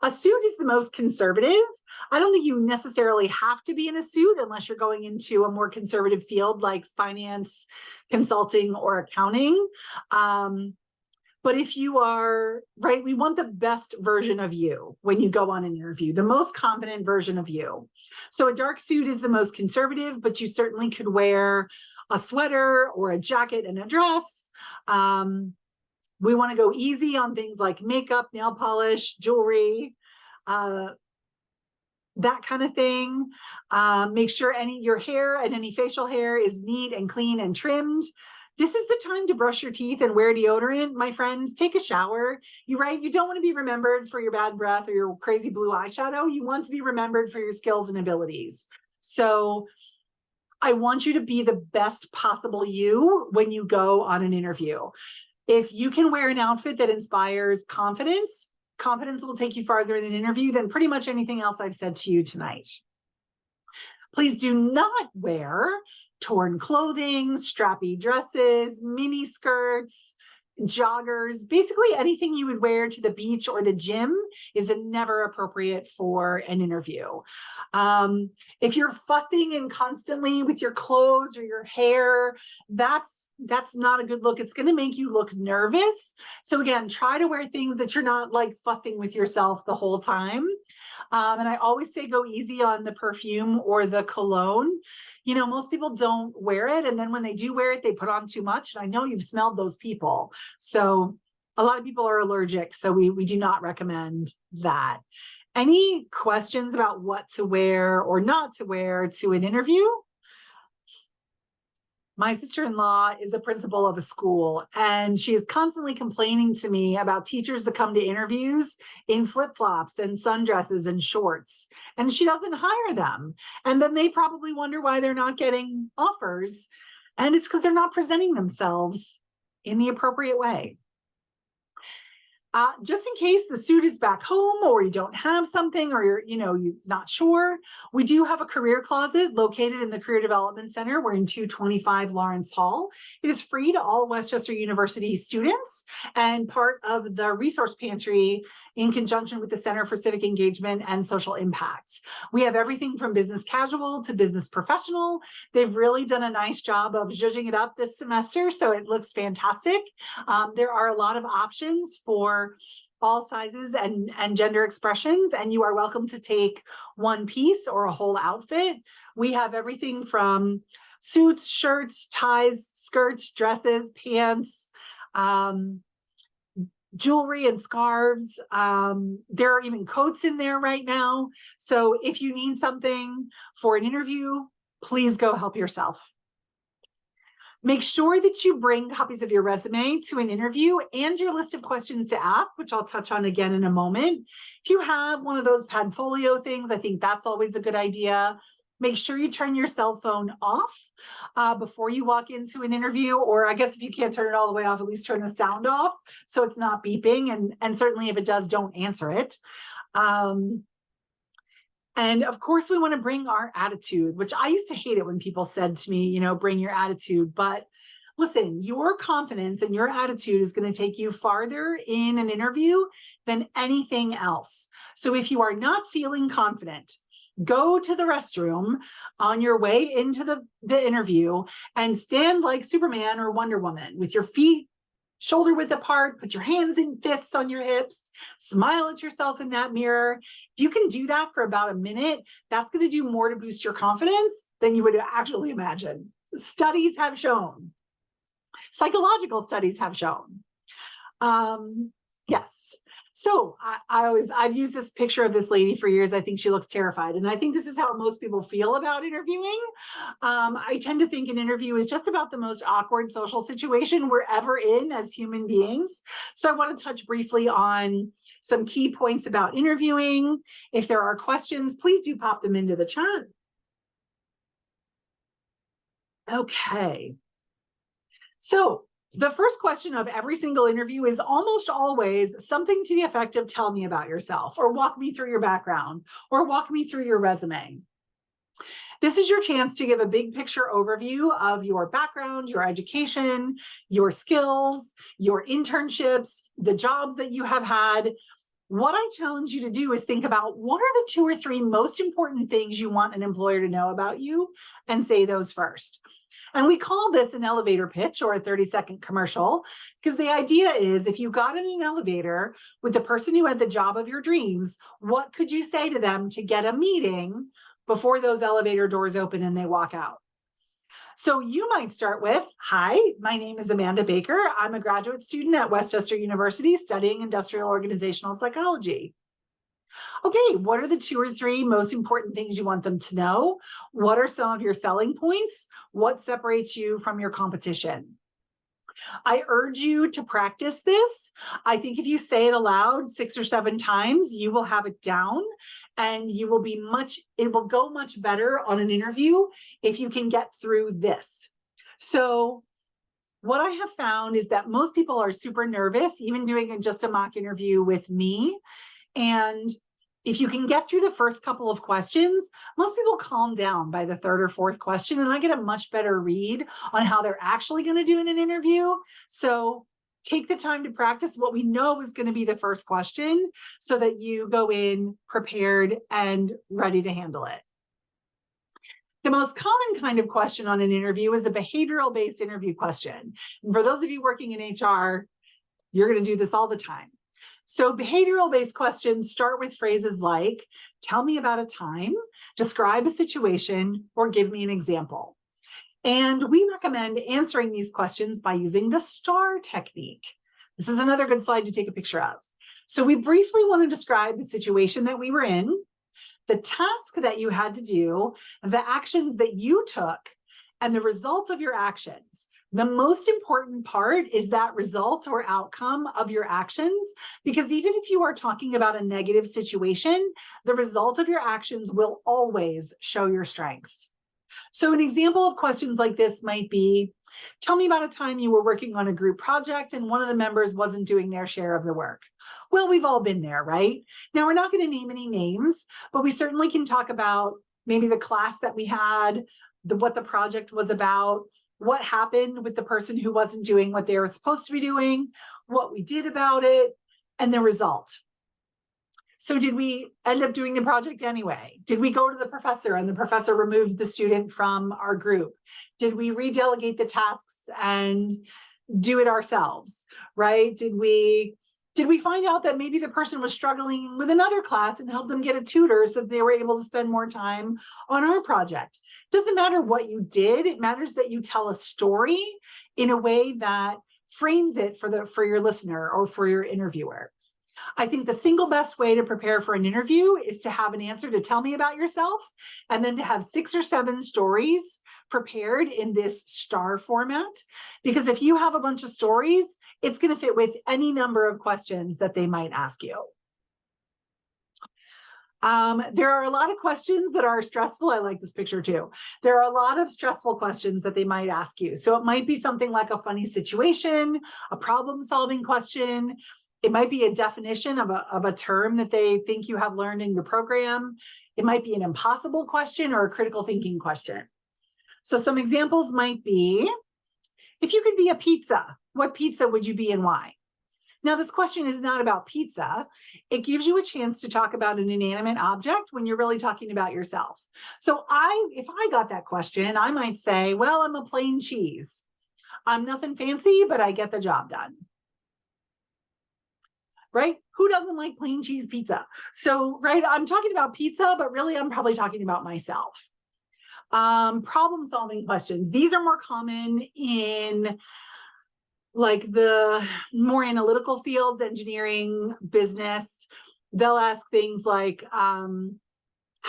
Speaker 1: A suit is the most conservative. I don't think you necessarily have to be in a suit unless you're going into a more conservative field like finance, consulting, or accounting. But if you are, right, we want the best version of you when you go on an interview, the most confident version of you. So a dark suit is the most conservative, but you certainly could wear a sweater or a jacket and a dress. We want to go easy on things like makeup, nail polish, jewelry, that kind of thing. Make sure your hair and any facial hair is neat and clean and trimmed. This is the time to brush your teeth and wear deodorant, my friends. Take a shower. You don't want to be remembered for your bad breath or your crazy blue eyeshadow. You want to be remembered for your skills and abilities. So I want you to be the best possible you when you go on an interview. If you can wear an outfit that inspires confidence, confidence will take you farther in an interview than pretty much anything else I've said to you tonight. Please do not wear torn clothing, strappy dresses, mini skirts, joggers. Basically anything you would wear to the beach or the gym is never appropriate for an interview. If you're fussing and constantly with your clothes or your hair, that's not a good look. It's going to make you look nervous. So again, try to wear things that you're not like fussing with yourself the whole time. And I always say go easy on the perfume or the cologne. Most people don't wear it. And then when they do wear it, they put on too much. And I know you've smelled those people. So a lot of people are allergic. So we do not recommend that. Any questions about what to wear or not to wear to an interview? My sister-in-law is a principal of a school, and she is constantly complaining to me about teachers that come to interviews in flip-flops and sundresses and shorts, and she doesn't hire them. And then they probably wonder why they're not getting offers. And it's because they're not presenting themselves in the appropriate way. Just in case the suit is back home or you don't have something or you're not sure, we do have a career closet located in the Career Development Center. We're in 225 Lawrence Hall. It is free to all Westchester University students and part of the resource pantry in conjunction with the Center for Civic Engagement and Social Impact. We have everything from business casual to business professional. They've really done a nice job of zhuzhing it up this semester, so it looks fantastic. There are a lot of options for all sizes and gender expressions, and you are welcome to take one piece or a whole outfit. We have everything from suits, shirts, ties, skirts, dresses, pants, jewelry and scarves. There are even coats in there right now. So if you need something for an interview, please go help yourself. Make sure that you bring copies of your resume to an interview and your list of questions to ask, which I'll touch on again in a moment. If you have one of those Padfolio things, I think that's always a good idea. Make sure you turn your cell phone off before you walk into an interview, or I guess if you can't turn it all the way off, at least turn the sound off so it's not beeping, and certainly if it does, don't answer it. And of course, we want to bring our attitude, which I used to hate it when people said to me, bring your attitude. But listen, your confidence and your attitude is going to take you farther in an interview than anything else. So if you are not feeling confident, go to the restroom on your way into the interview and stand like Superman or Wonder Woman with your feet shoulder width apart, put your hands in fists on your hips, smile at yourself in that mirror. If you can do that for about a minute, that's going to do more to boost your confidence than you would actually imagine. Studies have shown, psychological studies have shown. Yes. So I've used this picture of this lady for years. I think she looks terrified. And I think this is how most people feel about interviewing. I tend to think an interview is just about the most awkward social situation we're ever in as human beings. So I want to touch briefly on some key points about interviewing. If there are questions, please do pop them into the chat. Okay. So the first question of every single interview is almost always something to the effect of tell me about yourself, or walk me through your background, or walk me through your resume. This is your chance to give a big picture overview of your background, your education, your skills, your internships, the jobs that you have had. What I challenge you to do is think about what are the 2 or 3 most important things you want an employer to know about you, and say those first. And we call this an elevator pitch or a 30-second commercial, because the idea is if you got in an elevator with the person who had the job of your dreams, what could you say to them to get a meeting before those elevator doors open and they walk out? So you might start with, hi, my name is Amanda Baker. I'm a graduate student at Westchester University studying industrial organizational psychology. Okay, what are the 2 or 3 most important things you want them to know? What are some of your selling points? What separates you from your competition? I urge you to practice this. I think if you say it aloud 6 or 7 times, you will have it down, and it will go much better on an interview if you can get through this. So what I have found is that most people are super nervous, even doing just a mock interview with me. And if you can get through the first couple of questions, most people calm down by the 3rd or 4th question, and I get a much better read on how they're actually going to do in an interview. So take the time to practice what we know is going to be the first question so that you go in prepared and ready to handle it. The most common kind of question on an interview is a behavioral-based interview question. And for those of you working in HR, you're going to do this all the time. So behavioral-based questions start with phrases like, tell me about a time, describe a situation, or give me an example. And we recommend answering these questions by using the STAR technique. This is another good slide to take a picture of. So we briefly want to describe the situation that we were in, the task that you had to do, the actions that you took, and the result of your actions. The most important part is that result or outcome of your actions, because even if you are talking about a negative situation, the result of your actions will always show your strengths. So an example of questions like this might be, tell me about a time you were working on a group project and one of the members wasn't doing their share of the work. Well, we've all been there, right? Now, we're not going to name any names, but we certainly can talk about maybe the class that we had, what the project was about, what happened with the person who wasn't doing what they were supposed to be doing, what we did about it, and the result. So did we end up doing the project anyway? Did we go to the professor and the professor removed the student from our group? Did we redelegate the tasks and do it ourselves, right? Did we find out that maybe the person was struggling with another class and help them get a tutor so that they were able to spend more time on our project? Doesn't matter what you did. It matters that you tell a story in a way that frames it for your listener or for your interviewer. I think the single best way to prepare for an interview is to have an answer to tell me about yourself, and then to have 6 or 7 stories prepared in this STAR format. Because if you have a bunch of stories, it's going to fit with any number of questions that they might ask you. There are a lot of questions that are stressful. I like this picture too. There are a lot of stressful questions that they might ask you. So it might be something like a funny situation, a problem-solving question. It might be a definition of a term that they think you have learned in your program. It might be an impossible question or a critical thinking question. So some examples might be, if you could be a pizza, what pizza would you be and why? Now, this question is not about pizza. It gives you a chance to talk about an inanimate object when you're really talking about yourself. So if I got that question, I might say, well, I'm a plain cheese. I'm nothing fancy, but I get the job done. Right? Who doesn't like plain cheese pizza? So, right, I'm talking about pizza, but really I'm probably talking about myself. Problem-solving questions. These are more common in like the more analytical fields, engineering, business. They'll ask things like, how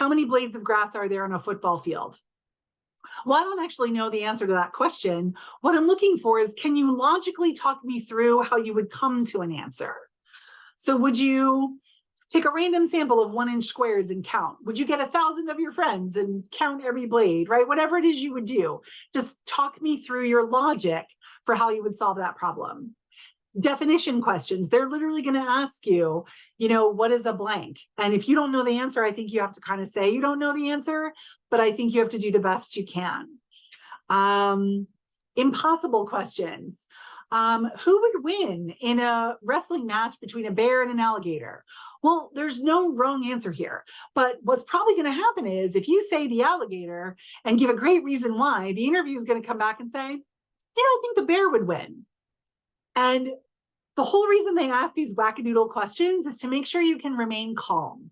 Speaker 1: many blades of grass are there on a football field? Well, I don't actually know the answer to that question. What I'm looking for is, can you logically talk me through how you would come to an answer? So would you take a random sample of 1-inch squares and count? Would you get 1,000 of your friends and count every blade, right? Whatever it is you would do, just talk me through your logic for how you would solve that problem. Definition questions. They're literally going to ask you, what is a blank? And if you don't know the answer, I think you have to kind of say you don't know the answer, but I think you have to do the best you can. Impossible questions. Who would win in a wrestling match between a bear and an alligator? Well, there's no wrong answer here. But what's probably going to happen is if you say the alligator and give a great reason why, the interview is going to come back and say, I think the bear would win. And the whole reason they ask these wackadoodle questions is to make sure you can remain calm,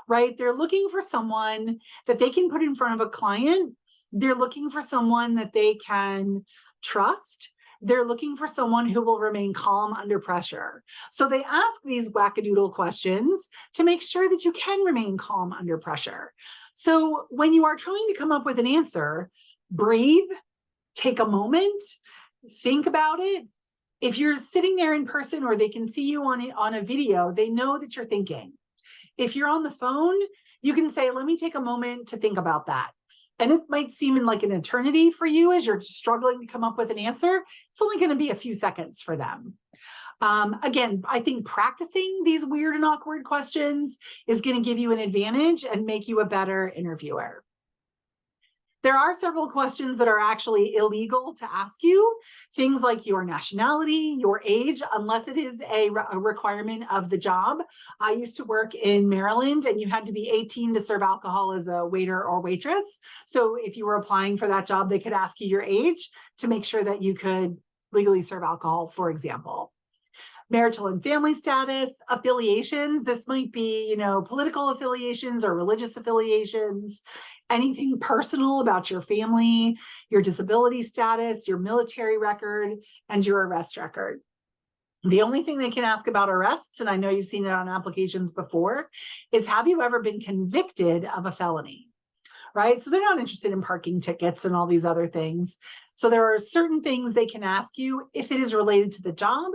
Speaker 1: right? They're looking for someone that they can put in front of a client. They're looking for someone that they can trust. They're looking for someone who will remain calm under pressure. So they ask these wackadoodle questions to make sure that you can remain calm under pressure. So when you are trying to come up with an answer, breathe, take a moment, think about it. If you're sitting there in person or they can see you on a video, they know that you're thinking. If you're on the phone, you can say, let me take a moment to think about that. And it might seem like an eternity for you as you're struggling to come up with an answer. It's only going to be a few seconds for them. Again, I think practicing these weird and awkward questions is going to give you an advantage and make you a better interviewer. There are several questions that are actually illegal to ask you, things like your nationality, your age, unless it is a requirement of the job. I used to work in Maryland and you had to be 18 to serve alcohol as a waiter or waitress. So if you were applying for that job, they could ask you your age to make sure that you could legally serve alcohol, for example. Marital and family status, affiliations. This might be, political affiliations or religious affiliations, anything personal about your family, your disability status, your military record, and your arrest record. The only thing they can ask about arrests, and I know you've seen it on applications before, is have you ever been convicted of a felony? right? So they're not interested in parking tickets and all these other things. So there are certain things they can ask you if it is related to the job,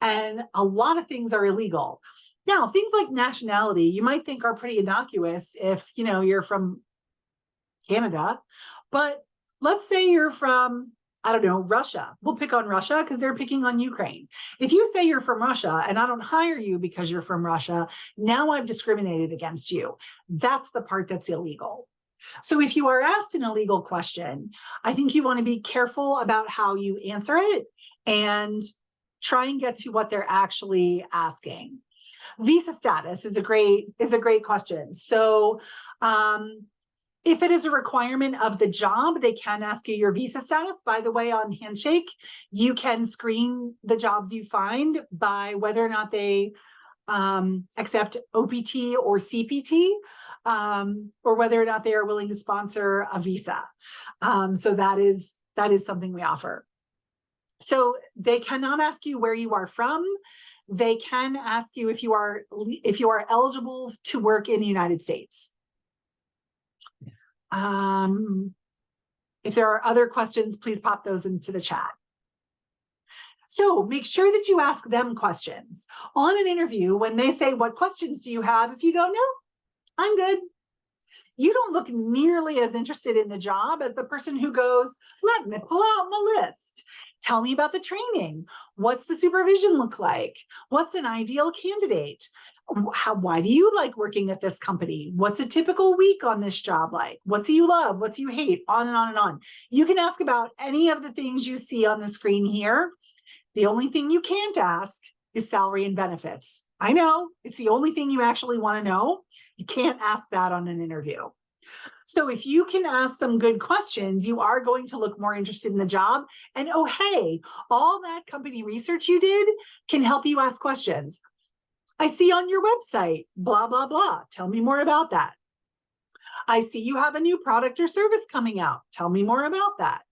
Speaker 1: and a lot of things are illegal. Now, things like nationality, you might think are pretty innocuous if, you're from Canada, but let's say you're from, I don't know, Russia. We'll pick on Russia because they're picking on Ukraine. If you say you're from Russia and I don't hire you because you're from Russia, now I've discriminated against you. That's the part that's illegal. So if you are asked an illegal question, I think you want to be careful about how you answer it and try and get to what they're actually asking. Visa status is a great question. So if it is a requirement of the job, they can ask you your visa status. By the way, on Handshake, you can screen the jobs you find by whether or not they accept OPT or CPT, or whether or not they are willing to sponsor a visa. So that is something we offer. So they cannot ask you where you are from. They can ask you if you are eligible to work in the United States. If there are other questions, please pop those into the chat. So make sure that you ask them questions. On an interview, when they say, what questions do you have? If you go, no, I'm good, you don't look nearly as interested in the job as the person who goes, let me pull out my list. Tell me about the training. What's the supervision look like? What's an ideal candidate? Why do you like working at this company? What's a typical week on this job like? What do you love? What do you hate? On and on and on. You can ask about any of the things you see on the screen here. The only thing you can't ask is salary and benefits. I know, it's the only thing you actually want to know. You can't ask that on an interview. So if you can ask some good questions, you are going to look more interested in the job. And oh, hey, all that company research you did can help you ask questions. I see on your website, blah, blah, blah. Tell me more about that. I see you have a new product or service coming out. Tell me more about that.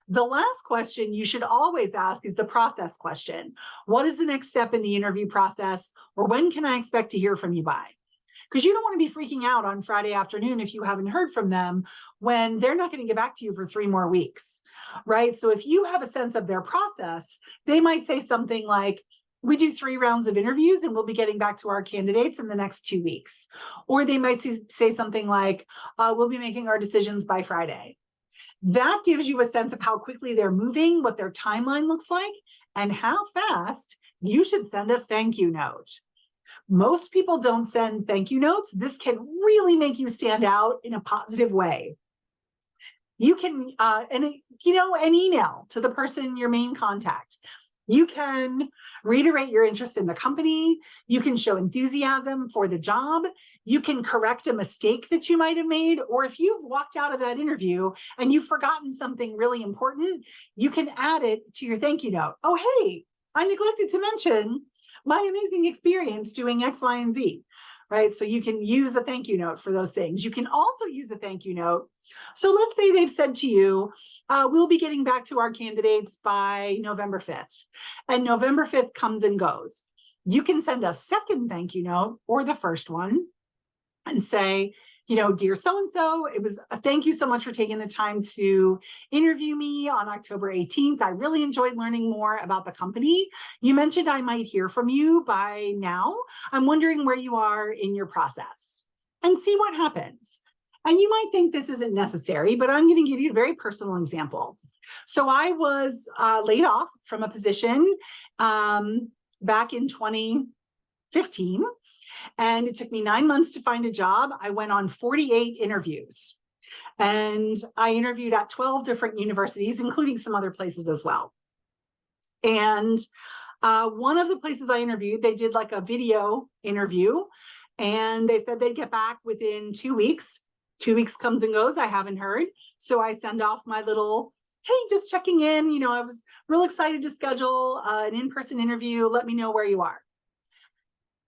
Speaker 1: The last question you should always ask is the process question. What is the next step in the interview process? Or when can I expect to hear from you by? Because you don't want to be freaking out on Friday afternoon if you haven't heard from them when they're not going to get back to you for 3 more weeks, right? So if you have a sense of their process, they might say something like, we do 3 rounds of interviews and we'll be getting back to our candidates in the next 2 weeks. Or they might say something like, we'll be making our decisions by Friday. That gives you a sense of how quickly they're moving, what their timeline looks like, and how fast you should send a thank you note. Most people don't send thank you notes. This can really make you stand out in a positive way. You can, an email to the person, your main contact. You can reiterate your interest in the company. You can show enthusiasm for the job. You can correct a mistake that you might have made. Or if you've walked out of that interview and you've forgotten something really important, you can add it to your thank you note. Oh, hey, I neglected to mention my amazing experience doing X, Y, and Z, right? So you can use a thank you note for those things. You can also use a thank you note. So let's say they've said to you, we'll be getting back to our candidates by November 5th. And November 5th comes and goes. You can send a second thank you note or the first one and say, dear so-and-so, it was a thank you so much for taking the time to interview me on October 18th. I really enjoyed learning more about the company. You mentioned I might hear from you by now. I'm wondering where you are in your process, and see what happens. And you might think this isn't necessary, but I'm going to give you a very personal example. So I was laid off from a position back in 2015. And it took me 9 months to find a job. I went on 48 interviews and I interviewed at 12 different universities, including some other places as well. And one of the places I interviewed, they did like a video interview and they said they'd get back within 2 weeks. 2 weeks comes and goes. I haven't heard. So I send off my little, hey, just checking in. I was real excited to schedule an in-person interview. Let me know where you are.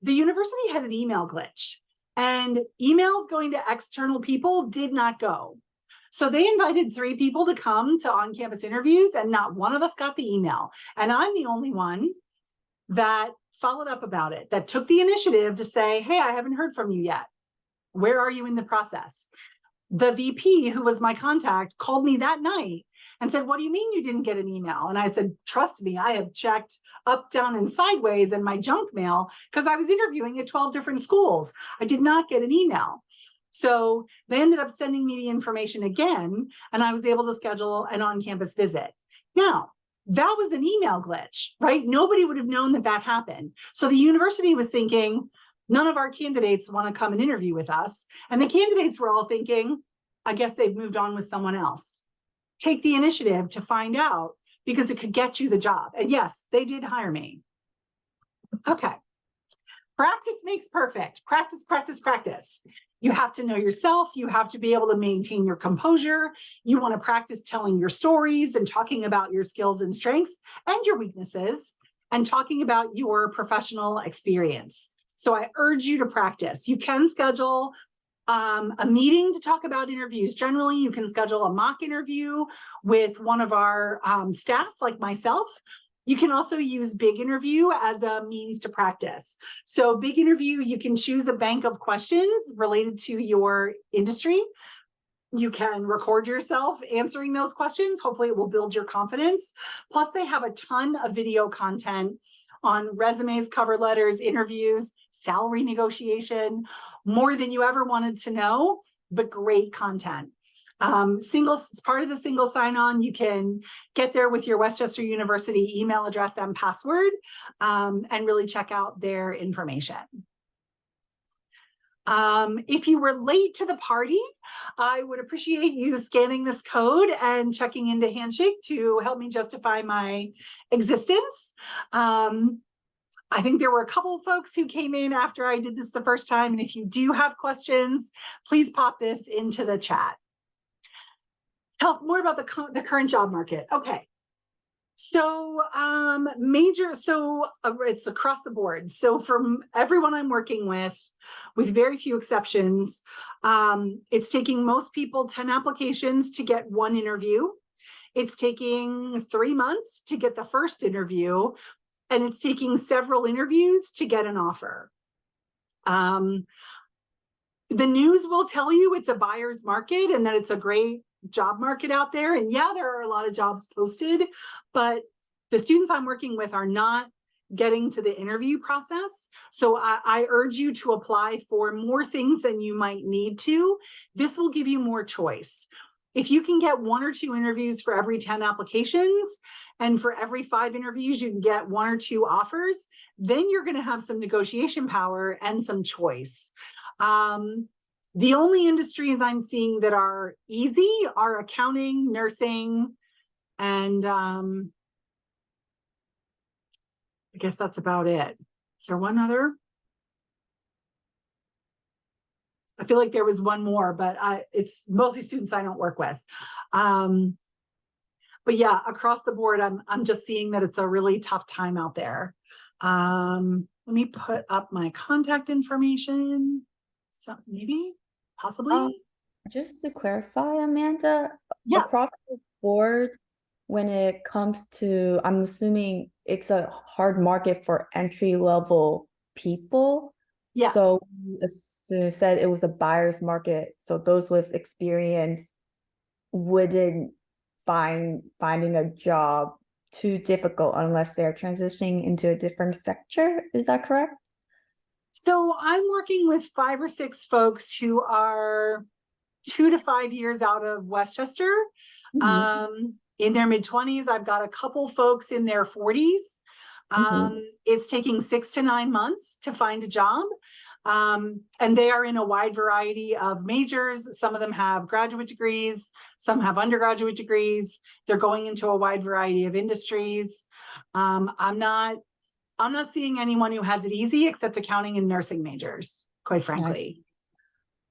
Speaker 1: The university had an email glitch and emails going to external people did not go. So they invited 3 people to come to on-campus interviews and not one of us got the email. And I'm the only one that followed up about it, that took the initiative to say, hey, I haven't heard from you yet. Where are you in the process? the VP, who was my contact, called me that night and said, "What do you mean you didn't get an email?" And I said, "Trust me, I have checked up, down, and sideways in my junk mail because I was interviewing at 12 different schools. I did not get an email." So they ended up sending me the information again, and I was able to schedule an on-campus visit. Now, that was an email glitch, right? Nobody would have known that that happened. So the university was thinking, none of our candidates want to come and interview with us. And the candidates were all thinking, I guess they've moved on with someone else. Take the initiative to find out because it could get you the job. And yes, they did hire me. Okay. Practice makes perfect. Practice, practice, practice. You have to know yourself. You have to be able to maintain your composure. You want to practice telling your stories and talking about your skills and strengths and your weaknesses and talking about your professional experience. So I urge you to practice. You can schedule a meeting to talk about interviews. Generally, you can schedule a mock interview with one of our staff, like myself. You can also use Big Interview as a means to practice. So Big Interview, you can choose a bank of questions related to your industry. You can record yourself answering those questions. Hopefully it will build your confidence. Plus they have a ton of video content on resumes, cover letters, interviews, salary negotiation, more than you ever wanted to know, but great content. It's part of the single sign-on. You can get there with your Westchester University email address and password, and really check out their information. If you were late to the party, I would appreciate you scanning this code and checking into Handshake to help me justify my existence. I think there were a couple of folks who came in after I did this the first time. And if you do have questions, please pop this into the chat. Tell us more about the current job market. Okay. So it's across the board. So from everyone I'm working with very few exceptions, it's taking most people 10 applications to get one interview. It's taking 3 months to get the first interview, and it's taking several interviews to get an offer. The news will tell you it's a buyer's market and that it's a great job market out there. And yeah, there are a lot of jobs posted, but the students I'm working with are not getting to the interview process. So I urge you to apply for more things than you might need to. This will give you more choice. If you can get 1 or 2 interviews for every 10 applications, and for every 5 interviews, you can get 1 or 2 offers, then you're going to have some negotiation power and some choice. The only industries I'm seeing that are easy are accounting, nursing, and I guess that's about it. Is there one other? I feel like there was one more, but it's mostly students I don't work with. But yeah, across the board, I'm just seeing that it's a really tough time out there. Let me put up my contact information. So maybe, possibly.
Speaker 3: Just to clarify, Amanda,
Speaker 1: Yeah.
Speaker 3: across the board, when it comes to, I'm assuming it's a hard market for entry-level people.
Speaker 1: Yes.
Speaker 3: So you said it was a buyer's market. So those with experience wouldn't finding a job too difficult unless they're transitioning into a different sector. Is that correct?
Speaker 1: So I'm working with 5 or 6 folks who are 2 to 5 years out of Westchester. In their mid-20s. I've got a couple folks in their 40s. It's taking 6 to 9 months to find a job. And they are in a wide variety of majors. Some of them have graduate degrees, some have undergraduate degrees. They're going into a wide variety of industries. I'm not seeing anyone who has it easy except accounting and nursing majors, quite frankly.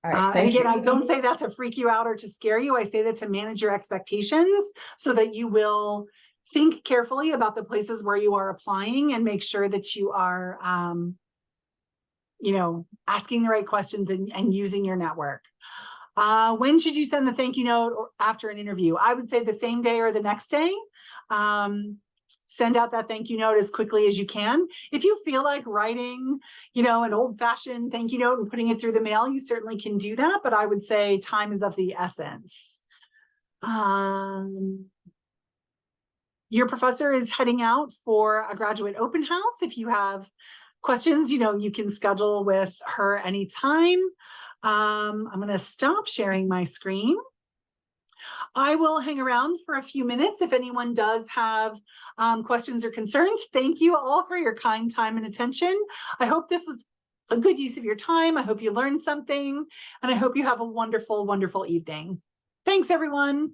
Speaker 3: All right,
Speaker 1: and again, I don't say that to freak you out or to scare you. I say that to manage your expectations so that you will think carefully about the places where you are applying and make sure that you are, asking the right questions and using your network. When should you send the thank you note or after an interview? I would say the same day or the next day. send out that thank you note as quickly as you can. If you feel like writing, an old-fashioned thank you note and putting it through the mail, you certainly can do that, but I would say time is of the essence. Your professor is heading out for a graduate open house. If you have questions, you can schedule with her anytime. I'm going to stop sharing my screen. I will hang around for a few minutes if anyone does have questions or concerns. Thank you all for your kind time and attention. I hope this was a good use of your time. I hope you learned something, and I hope you have a wonderful, wonderful evening. Thanks, everyone.